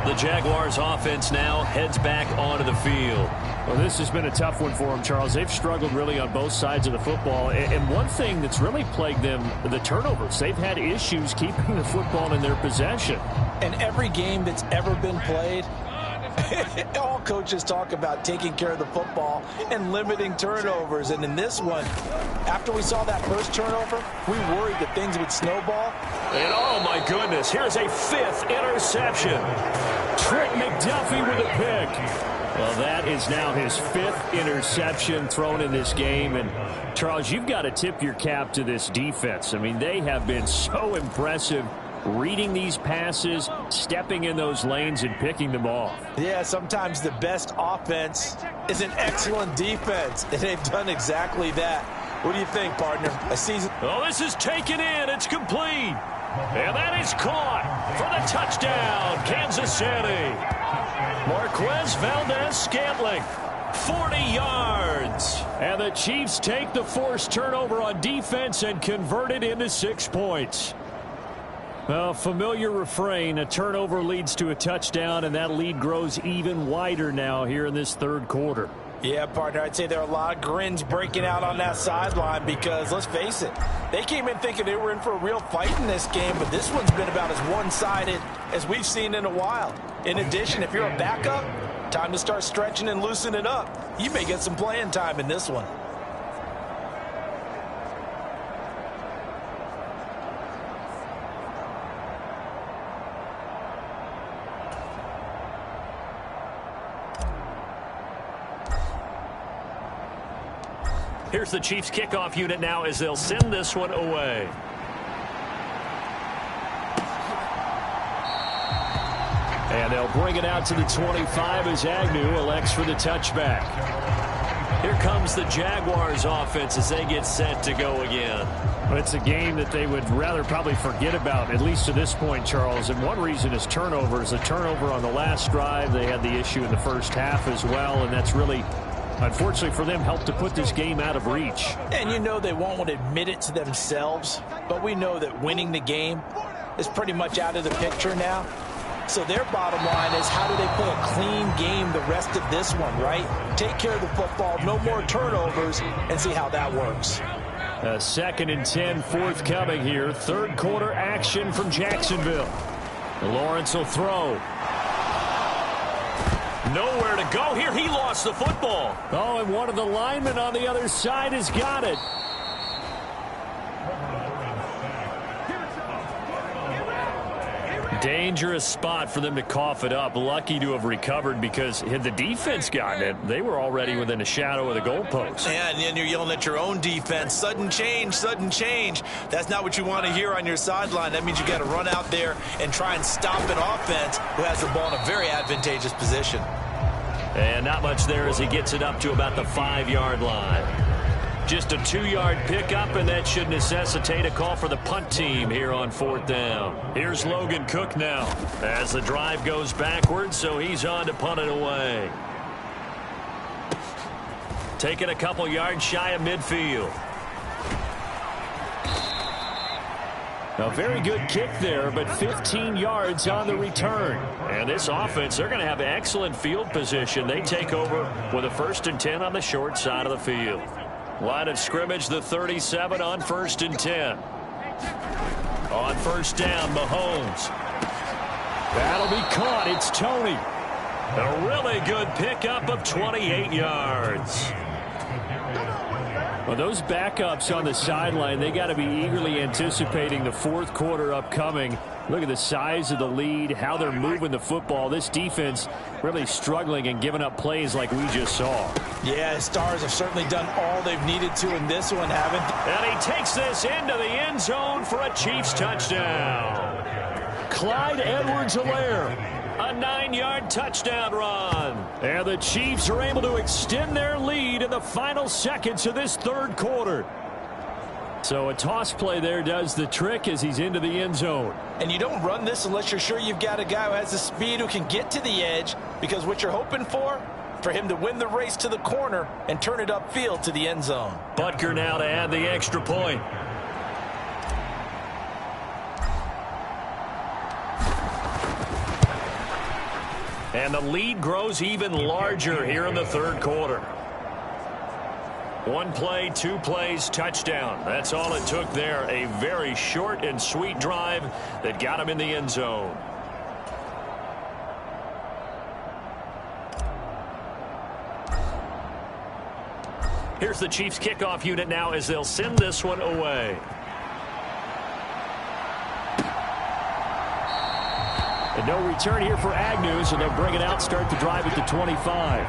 The Jaguars offense now heads back onto the field. Well, this has been a tough one for them, Charles. They've struggled really on both sides of the football. And one thing that's really plagued them, the turnovers. They've had issues keeping the football in their possession. And every game that's ever been played, all coaches talk about taking care of the football and limiting turnovers. And in this one, after we saw that first turnover, we worried that things would snowball. And oh my goodness, here's a 5th interception. Trent McDuffie with a pick. Well, that is now his 5th interception thrown in this game. And Charles, you've got to tip your cap to this defense. I mean, they have been so impressive reading these passes, stepping in those lanes, and picking them off. Yeah, sometimes the best offense is an excellent defense, and they've done exactly that. What do you think, partner? A season... Oh, this is taken in. It's complete. And that is caught for the touchdown, Kansas City. Marquez Valdez-Scantling, 40 yards. And the Chiefs take the forced turnover on defense and convert it into 6 points. A familiar refrain, a turnover leads to a touchdown, and that lead grows even wider now here in this third quarter. Yeah, partner, I'd say there are a lot of grins breaking out on that sideline because, let's face it, they came in thinking they were in for a real fight in this game, but this one's been about as one-sided as we've seen in a while. In addition, if you're a backup, time to start stretching and loosening up. You may get some playing time in this one. Here's the Chiefs kickoff unit now as they'll send this one away. And they'll bring it out to the 25 as Agnew elects for the touchback. Here comes the Jaguars offense as they get set to go again. But it's a game that they would rather probably forget about, at least to this point, Charles. And one reason is turnovers. A turnover on the last drive. They had the issue in the first half as well, and that's really, unfortunately for them, helped to put this game out of reach. And you know they won't admit it to themselves, but we know that winning the game is pretty much out of the picture now. So their bottom line is, how do they play a clean game the rest of this one, right? Take care of the football, no more turnovers, and see how that works. A 2nd and 10 forthcoming here. Third quarter action from Jacksonville. Lawrence will throw. Nowhere to go here. He lost the football. Oh, and one of the linemen on the other side has got it. Dangerous spot for them to cough it up. Lucky to have recovered, because had the defense gotten it, they were already within a shadow of the goalpost. Yeah, and then you're yelling at your own defense. Sudden change, sudden change. That's not what you want to hear on your sideline. That means you got to run out there and try and stop an offense who has the ball in a very advantageous position. And not much there as he gets it up to about the 5-yard line. Just a 2-yard pickup, and that should necessitate a call for the punt team here on 4th down. Here's Logan Cook now as the drive goes backwards, so he's on to punt it away. Taking a couple yards shy of midfield. A very good kick there, but 15 yards on the return. And this offense, they're going to have excellent field position. They take over with a 1st and 10 on the short side of the field. Line of scrimmage, the 37 on 1st and 10. On 1st down, Mahomes. That'll be caught. It's Tony. A really good pickup of 28 yards. Well, those backups on the sideline, they got to be eagerly anticipating the 4th quarter upcoming. Look at the size of the lead, how they're moving the football. This defense really struggling and giving up plays like we just saw. Yeah, Stars have certainly done all they've needed to in this one, haven't they? And he takes this into the end zone for a Chiefs touchdown. Clyde Edwards-Helaire. A 9-yard touchdown run. And the Chiefs are able to extend their lead in the final seconds of this 3rd quarter. So a toss play there does the trick as he's into the end zone. And you don't run this unless you're sure you've got a guy who has the speed, who can get to the edge, because what you're hoping for him to win the race to the corner and turn it upfield to the end zone. Butker now to add the extra point. And the lead grows even larger here in the 3rd quarter. 1 play, 2 plays, touchdown. That's all it took there. A very short and sweet drive that got him in the end zone. Here's the Chiefs kickoff unit now as they'll send this one away. And no return here for Agnew, so they'll bring it out, start the drive at the 25.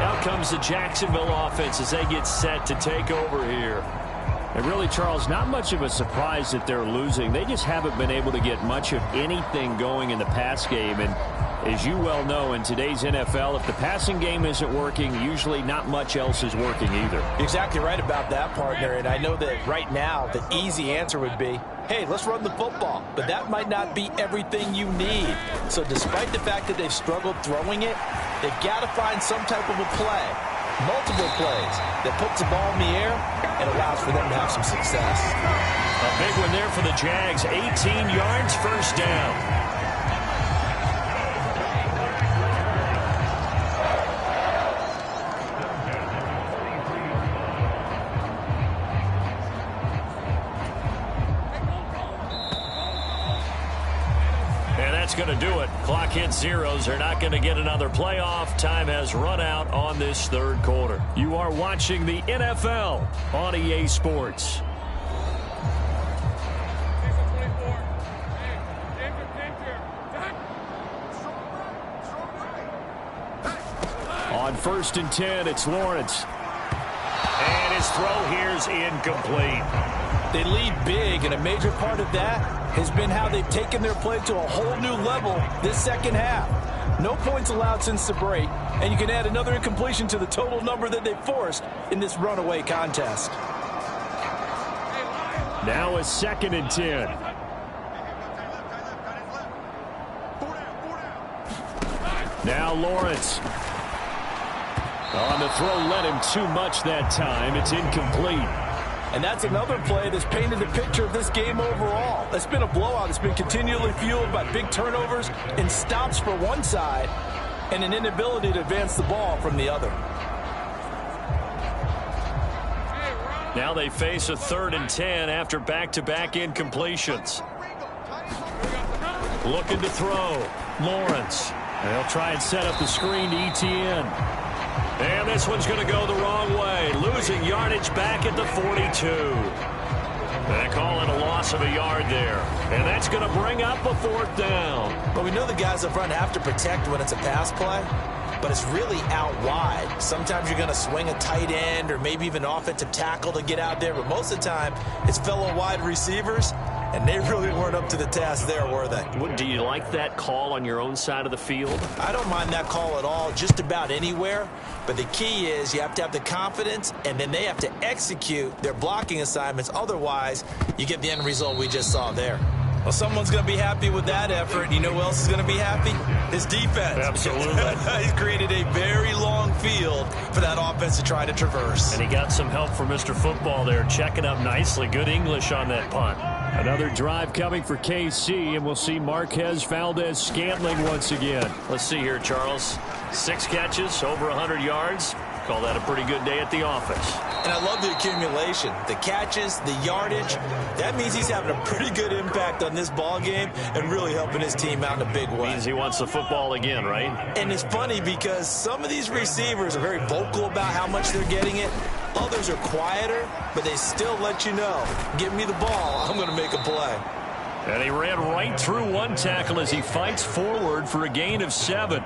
Out comes the Jacksonville offense as they get set to take over here. And really, Charles, not much of a surprise that they're losing. They just haven't been able to get much of anything going in the pass game. And as you well know, in today's NFL, if the passing game isn't working, usually not much else is working either. You're exactly right about that, partner. And I know that right now the easy answer would be, hey, let's run the football. But that might not be everything you need. So despite the fact that they've struggled throwing it, they've got to find some type of a play, multiple plays, that puts the ball in the air and allows for them to have some success. A big one there for the Jags. 18 yards, first down. Going to do it. Clock hits zeros. They're not going to get another playoff. Time has run out on this third quarter. You are watching the NFL on EA Sports. On 1st and 10, it's Lawrence. And his throw here's incomplete. They lead big, and a major part of that has been how they've taken their play to a whole new level this second half. No points allowed since the break, and you can add another incompletion to the total number that they forced in this runaway contest. Now a 2nd and 10. Now Lawrence. On the throw, led him too much that time. It's incomplete. And that's another play that's painted the picture of this game overall. It's been a blowout. It's been continually fueled by big turnovers and stops for one side and an inability to advance the ball from the other. Now they face a 3rd and 10 after back-to-back incompletions. Looking to throw. Lawrence. They'll try and set up the screen to Etienne. And this one's going to go the wrong way. Losing yardage back at the 42. They call it a loss of a yard there. And that's going to bring up a 4th down. But we know the guys up front have to protect when it's a pass play, but it's really out wide. Sometimes you're going to swing a tight end or maybe even offensive tackle to get out there, but most of the time it's fellow wide receivers, and they really weren't up to the task there, were they? Do you like that call on your own side of the field? I don't mind that call at all, just about anywhere. But the key is you have to have the confidence, and then they have to execute their blocking assignments. Otherwise, you get the end result we just saw there. Well, someone's going to be happy with that effort. You know who else is going to be happy? His defense. Absolutely. He's created a very long field for that offense to try to traverse. And he got some help from Mr. Football there, checking up nicely. Good English on that punt. Another drive coming for KC, and we'll see Marquez Valdez-Scantling once again. Let's see here, Charles. 6 catches, over 100 yards. Call that a pretty good day at the office. And I love the accumulation, the catches, the yardage. That means he's having a pretty good impact on this ball game and really helping his team out in a big way. Means he wants the football again, right? And it's funny because some of these receivers are very vocal about how much they're getting it. Others are quieter, but they still let you know, give me the ball, I'm going to make a play. And he ran right through one tackle as he fights forward for a gain of 7.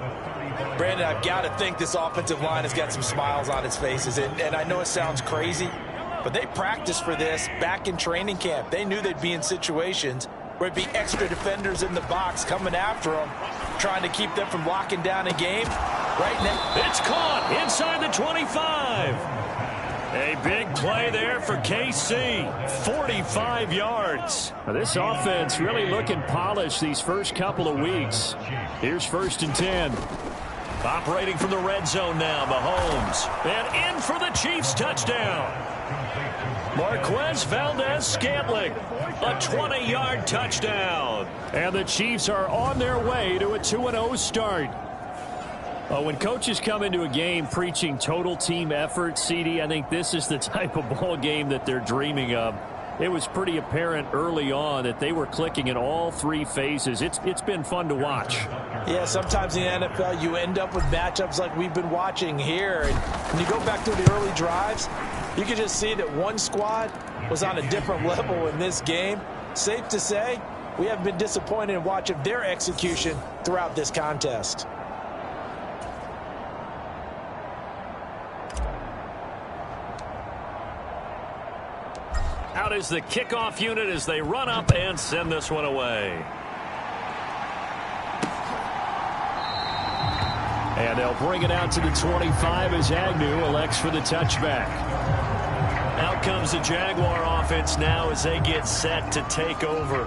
Brandon, I've got to think this offensive line has got some smiles on its faces. And I know it sounds crazy, but they practiced for this back in training camp. They knew they'd be in situations where it'd be extra defenders in the box coming after them, trying to keep them from locking down a game. Right now, it's caught inside the 25. A big play there for KC. 45 yards. Now this offense really looking polished these first couple of weeks. Here's 1st and 10. Operating from the red zone now, Mahomes. And in for the Chiefs touchdown. Marquez Valdez-Scantling. A 20-yard touchdown. And the Chiefs are on their way to a 2-0 start. When coaches come into a game preaching total team effort, CD, I think this is the type of ball game that they're dreaming of. It was pretty apparent early on that they were clicking in all 3 phases. It's been fun to watch. Yeah, sometimes in the NFL you end up with matchups like we've been watching here. And when you go back to the early drives, you can just see that one squad was on a different level in this game. Safe to say, we haven't been disappointed in watching their execution throughout this contest. deploys the kickoff unit as they run up and send this one away. And they'll bring it out to the 25 as Agnew elects for the touchback. Out comes the Jaguar offense now as they get set to take over.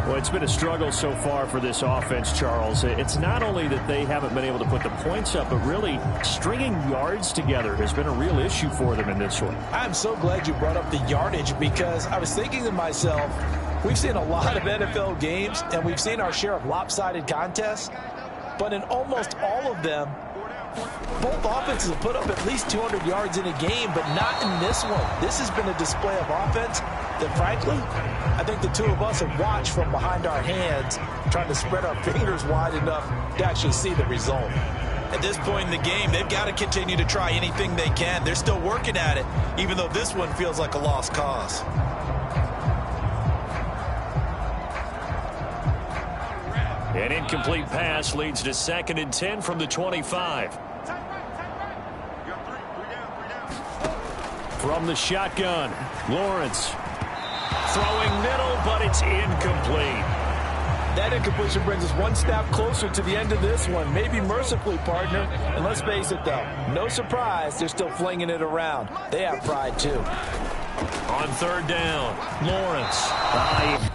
Well, it's been a struggle so far for this offense, Charles. It's not only that they haven't been able to put the points up, but really stringing yards together has been a real issue for them in this one. I'm so glad you brought up the yardage because I was thinking to myself, we've seen a lot of NFL games and we've seen our share of lopsided contests, but in almost all of them, both offenses have put up at least 200 yards in a game, but not in this one. This has been a display of offense that, frankly, I think the two of us have watched from behind our hands, trying to spread our fingers wide enough to actually see the result. At this point in the game, they've got to continue to try anything they can. They're still working at it, even though this one feels like a lost cause. An incomplete pass leads to 2nd and 10 from the 25. From the shotgun, Lawrence. Throwing middle, but it's incomplete. That incompletion brings us one step closer to the end of this one. Maybe mercifully, partner. And let's face it, though, no surprise, they're still flinging it around. They have pride, too. On 3rd down, Lawrence. Had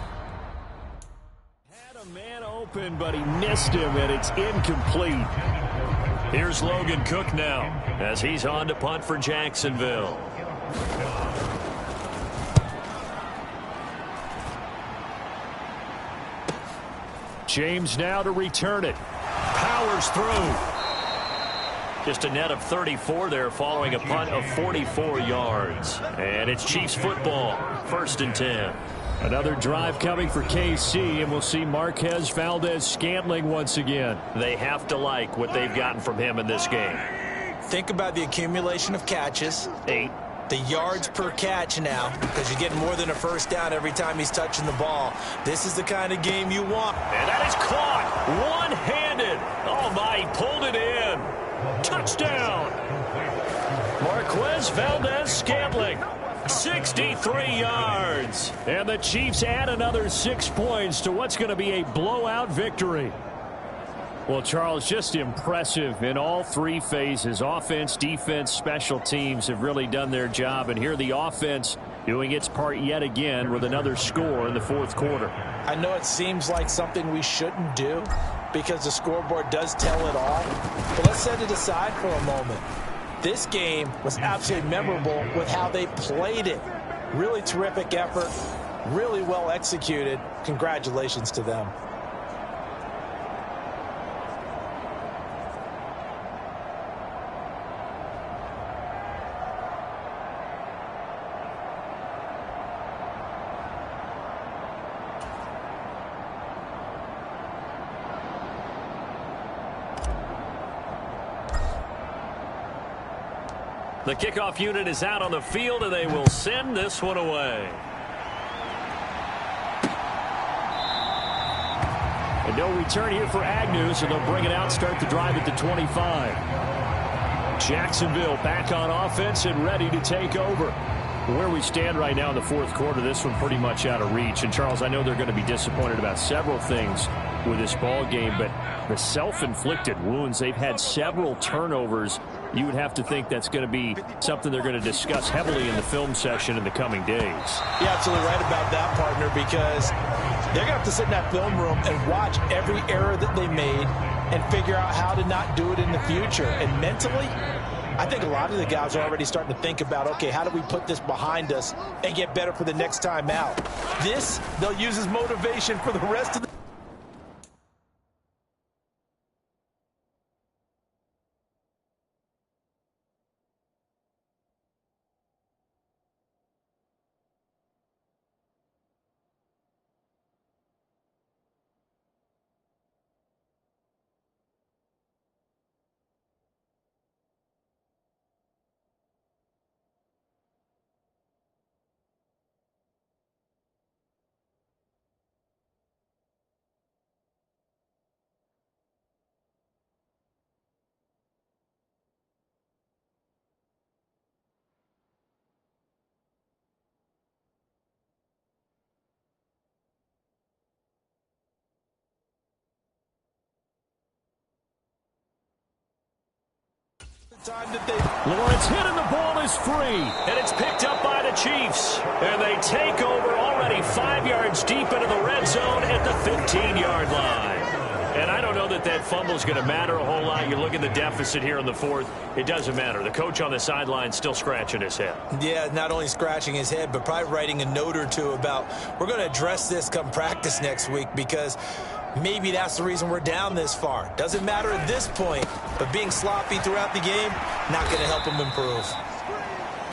a man open, but he missed him, and it's incomplete. Here's Logan Cook now as he's on to punt for Jacksonville. James now to return it. Powers through. Just a net of 34 there following a punt of 44 yards. And it's Chiefs football, 1st and 10. Another drive coming for KC, and we'll see Marquez Valdez-Scantling once again. They have to like what they've gotten from him in this game. Think about the accumulation of catches. 8. The yards per catch now, because you're getting more than a first down every time he's touching the ball. This is the kind of game you want. And that is caught one-handed. Oh, my, he pulled it in. Touchdown. Marquez Valdez-Scantling, 63 yards. And the Chiefs add another 6 points to what's going to be a blowout victory. Well, Charles, just impressive in all 3 phases. Offense, defense, special teams have really done their job. And here the offense doing its part yet again with another score in the 4th quarter. I know it seems like something we shouldn't do because the scoreboard does tell it all. But let's set it aside for a moment. This game was absolutely memorable with how they played it. Really terrific effort, really well executed. Congratulations to them. The kickoff unit is out on the field, and they will send this one away. And no return here for Agnew, so they'll bring it out, start the drive at the 25. Jacksonville back on offense and ready to take over. Where we stand right now in the 4th quarter, this one pretty much out of reach. And, Charles, I know they're going to be disappointed about several things with this ball game, but the self-inflicted wounds, they've had several turnovers. You would have to think that's going to be something they're going to discuss heavily in the film session in the coming days. You're absolutely right about that, partner, because they're going to have to sit in that film room and watch every error that they made and figure out how to not do it in the future. And mentally, I think a lot of the guys are already starting to think about, okay, how do we put this behind us and get better for the next time out? This, they'll use as motivation for the rest of the Lawrence hit and the ball is free. And it's picked up by the Chiefs. And they take over already 5 yards deep into the red zone at the 15-yard line. And I don't know that that fumble is going to matter a whole lot. You look at the deficit here in the fourth, it doesn't matter. The coach on the sideline still scratching his head. Yeah, not only scratching his head, but probably writing a note or two about we're going to address this come practice next week because maybe that's the reason we're down this far. Doesn't matter at this point, but being sloppy throughout the game, not going to help him improve.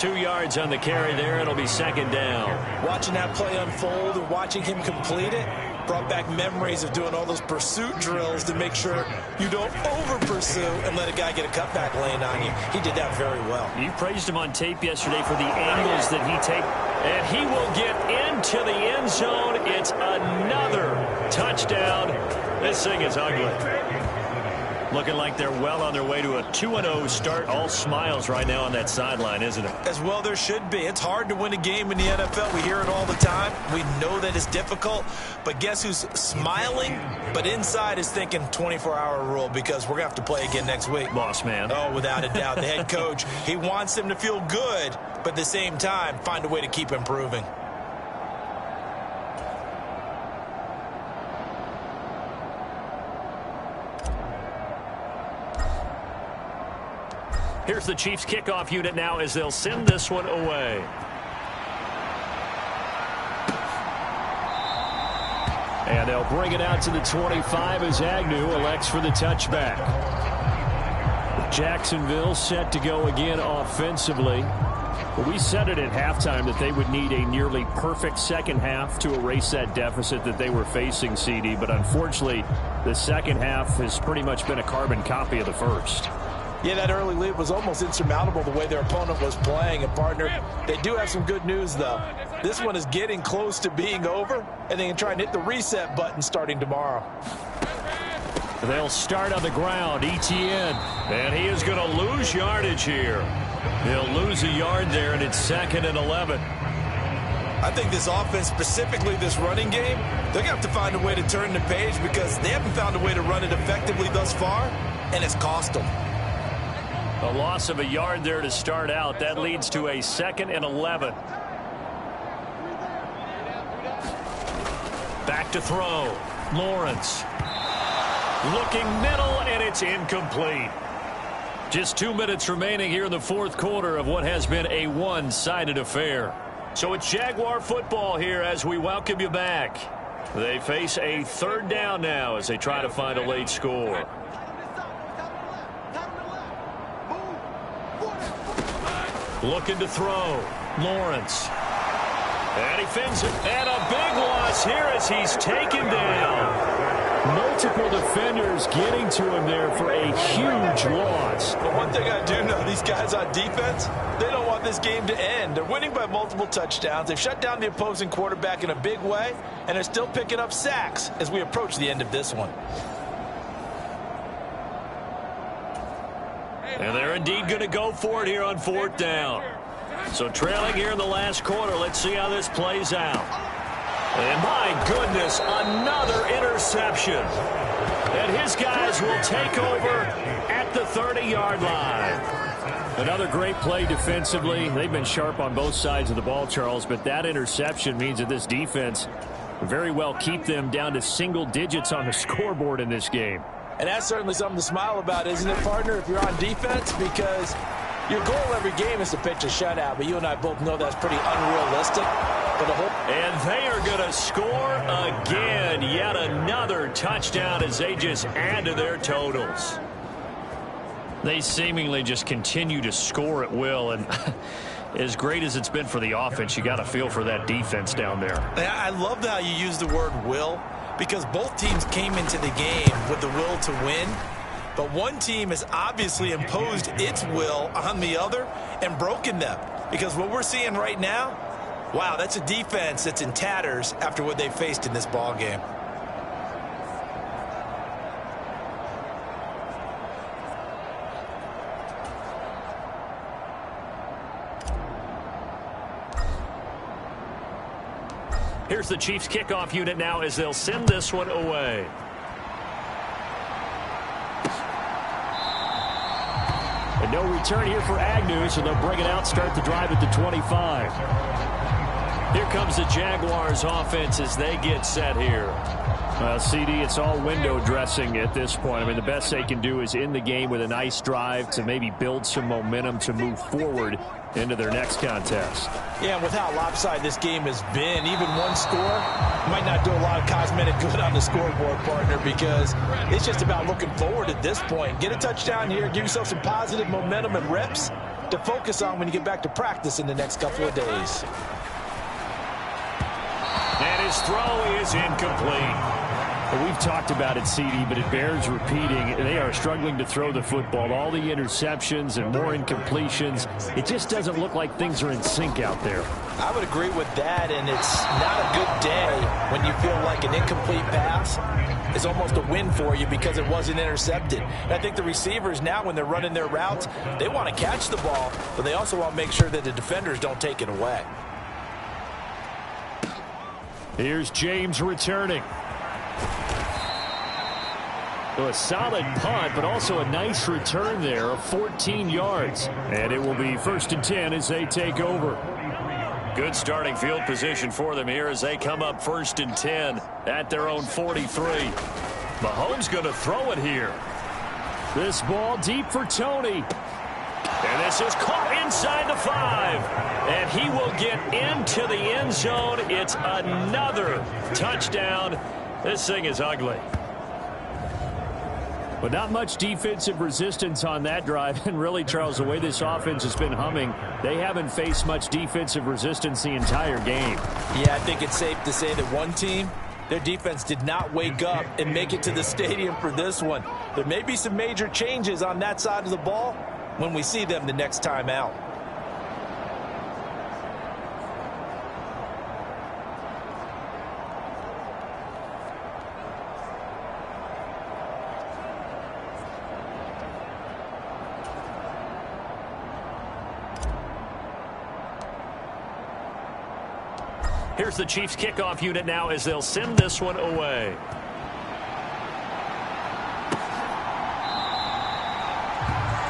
2 yards on the carry there. It'll be second down. Watching that play unfold and watching him complete it brought back memories of doing all those pursuit drills to make sure you don't over-pursue and let a guy get a cutback lane on you. He did that very well. You praised him on tape yesterday for the angles that he takes. And he will get into the end zone. It's another touchdown. This thing is ugly. Looking like they're well on their way to a 2-0 start. All smiles right now on that sideline, isn't it? As well there should be. It's hard to win a game in the NFL. We hear it all the time. We know that it's difficult. But guess who's smiling? But inside is thinking 24-hour rule because we're going to have to play again next week. Boss man. Oh, without a doubt. The head coach, he wants them to feel good, but at the same time, find a way to keep improving. Here's the Chiefs kickoff unit now as they'll send this one away. And they'll bring it out to the 25 as Agnew elects for the touchback. Jacksonville set to go again offensively. We said it at halftime that they would need a nearly perfect second half to erase that deficit that they were facing, CD. But unfortunately, the second half has pretty much been a carbon copy of the first. Yeah, that early lead was almost insurmountable the way their opponent was playing. And, partner, they do have some good news, though. This one is getting close to being over, and they can try and hit the reset button starting tomorrow. They'll start on the ground. Etienne. And he is going to lose yardage here. He'll lose a yard there, and it's 2nd and 11. I think this offense, specifically this running game, they're going to have to find a way to turn the page because they haven't found a way to run it effectively thus far, and it's cost them. A loss of a yard there to start out. That leads to a 2nd and 11. Back to throw. Lawrence. Looking middle, and it's incomplete. Just 2 minutes remaining here in the fourth quarter of what has been a one-sided affair. So it's Jaguar football here as we welcome you back. They face a third down now as they try to find a late score. Looking to throw. Lawrence. And he fins it. And a big loss here as he's taken down. Multiple defenders getting to him there for a huge loss. But one thing I do know, these guys on defense, they don't want this game to end. They're winning by multiple touchdowns. They've shut down the opposing quarterback in a big way, and they're still picking up sacks as we approach the end of this one. And they're indeed going to go for it here on 4th down. So trailing here in the last quarter. Let's see how this plays out. And my goodness, another interception. And his guys will take over at the 30-yard line. Another great play defensively. They've been sharp on both sides of the ball, Charles, but that interception means that this defense very well keep them down to single digits on the scoreboard in this game. And that's certainly something to smile about, isn't it, partner, if you're on defense? Because your goal every game is to pitch a shutout, but you and I both know that's pretty unrealistic. And they are going to score again. Yet another touchdown as they just add to their totals. They seemingly just continue to score at will. And as great as it's been for the offense, you got to feel for that defense down there. I love how you use the word will, because both teams came into the game with the will to win. But one team has obviously imposed its will on the other and broken them. Because what we're seeing right now, wow, that's a defense that's in tatters after what they faced in this ball game. Here's the Chiefs kickoff unit now as they'll send this one away. And no return here for Agnew, so they'll bring it out, start the drive at the 25. Here comes the Jaguars offense as they get set here. Well, CD, it's all window dressing at this point. I mean, the best they can do is in the game with a nice drive to maybe build some momentum to move forward into their next contest. Yeah, and with how lopsided this game has been, even one score might not do a lot of cosmetic good on the scoreboard, partner, because it's just about looking forward at this point. Get a touchdown here, give yourself some positive momentum and reps to focus on when you get back to practice in the next couple of days. And his throw is incomplete. We've talked about it, CD, but it bears repeating. They are struggling to throw the football. All the interceptions and more incompletions. It just doesn't look like things are in sync out there. I would agree with that, and it's not a good day when you feel like an incomplete pass is almost a win for you because it wasn't intercepted. And I think the receivers now, when they're running their routes, they want to catch the ball, but they also want to make sure that the defenders don't take it away. Here's James returning. A solid punt, but also a nice return there of 14 yards. And it will be 1st and 10 as they take over. Good starting field position for them here as they come up 1st and 10 at their own 43. Mahomes going to throw it here. This ball deep for Tony. And this is caught inside the 5. And he will get into the end zone. It's another touchdown. This thing is ugly. But not much defensive resistance on that drive. And really, Charles, the way this offense has been humming, they haven't faced much defensive resistance the entire game. Yeah, I think it's safe to say that one team, their defense did not wake up and make it to the stadium for this one. There may be some major changes on that side of the ball when we see them the next time out. Here's the Chiefs kickoff unit now as they'll send this one away.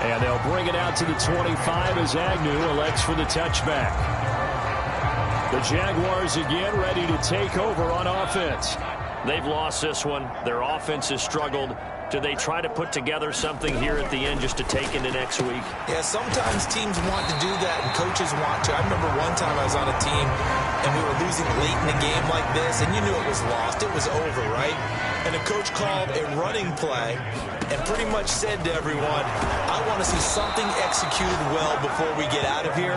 And they'll bring it out to the 25 as Agnew elects for the touchback. The Jaguars again ready to take over on offense. They've lost this one. Their offense has struggled. Do they try to put together something here at the end just to take into next week? Yeah, sometimes teams want to do that and coaches want to. I remember one time I was on a team and we were losing late in a game like this, and you knew it was lost. It was over, right? And the coach called a running play and pretty much said to everyone, I want to see something executed well before we get out of here.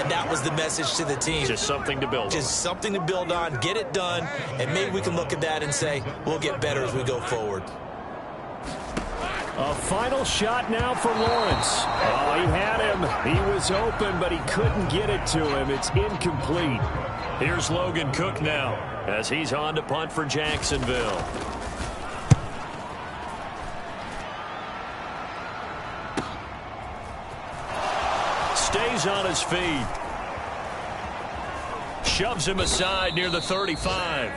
And that was the message to the team. Just something to build on. Just something to build on, get it done, and maybe we can look at that and say, we'll get better as we go forward. A final shot now for Lawrence. Oh, he had him. He was open, but he couldn't get it to him. It's incomplete. Here's Logan Cook now as he's on to punt for Jacksonville. Stays on his feet. Shoves him aside near the 35.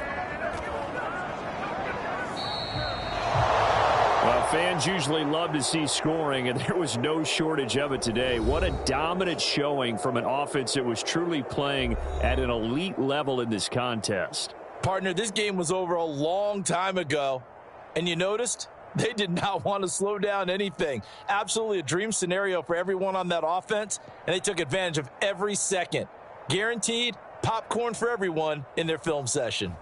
Well, fans usually love to see scoring, and there was no shortage of it today. What a dominant showing from an offense that was truly playing at an elite level in this contest. Partner, this game was over a long time ago, and you noticed they did not want to slow down anything. Absolutely a dream scenario for everyone on that offense, and they took advantage of every second. Guaranteed popcorn for everyone in their film session.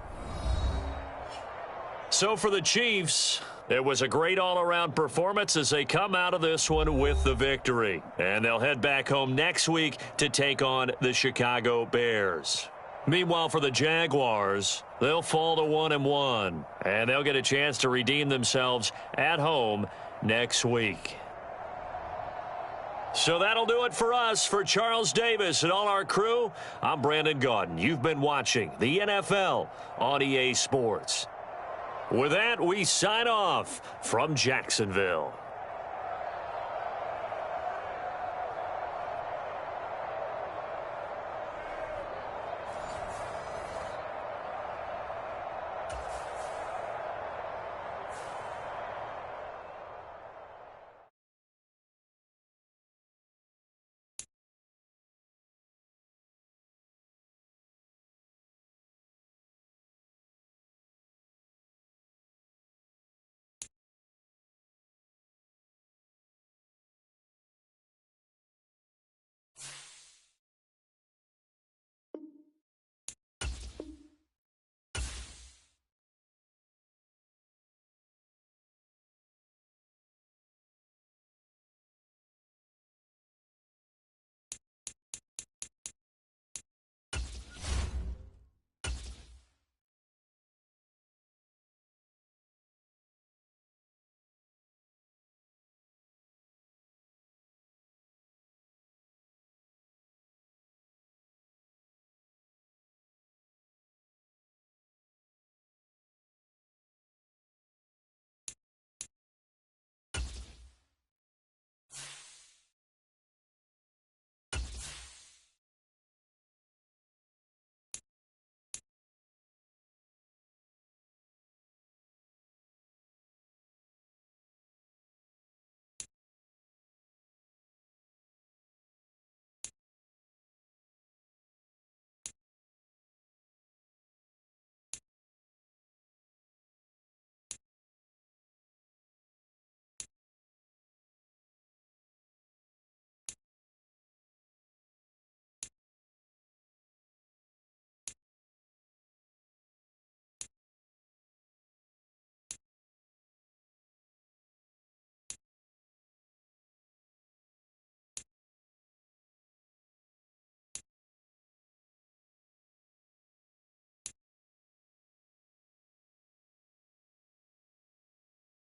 So for the Chiefs, it was a great all-around performance as they come out of this one with the victory. And they'll head back home next week to take on the Chicago Bears. Meanwhile, for the Jaguars, they'll fall to 1-1, and they'll get a chance to redeem themselves at home next week. So that'll do it for us. For Charles Davis and all our crew, I'm Brandon Gaudin. You've been watching the NFL on EA Sports. With that, we sign off from Jacksonville.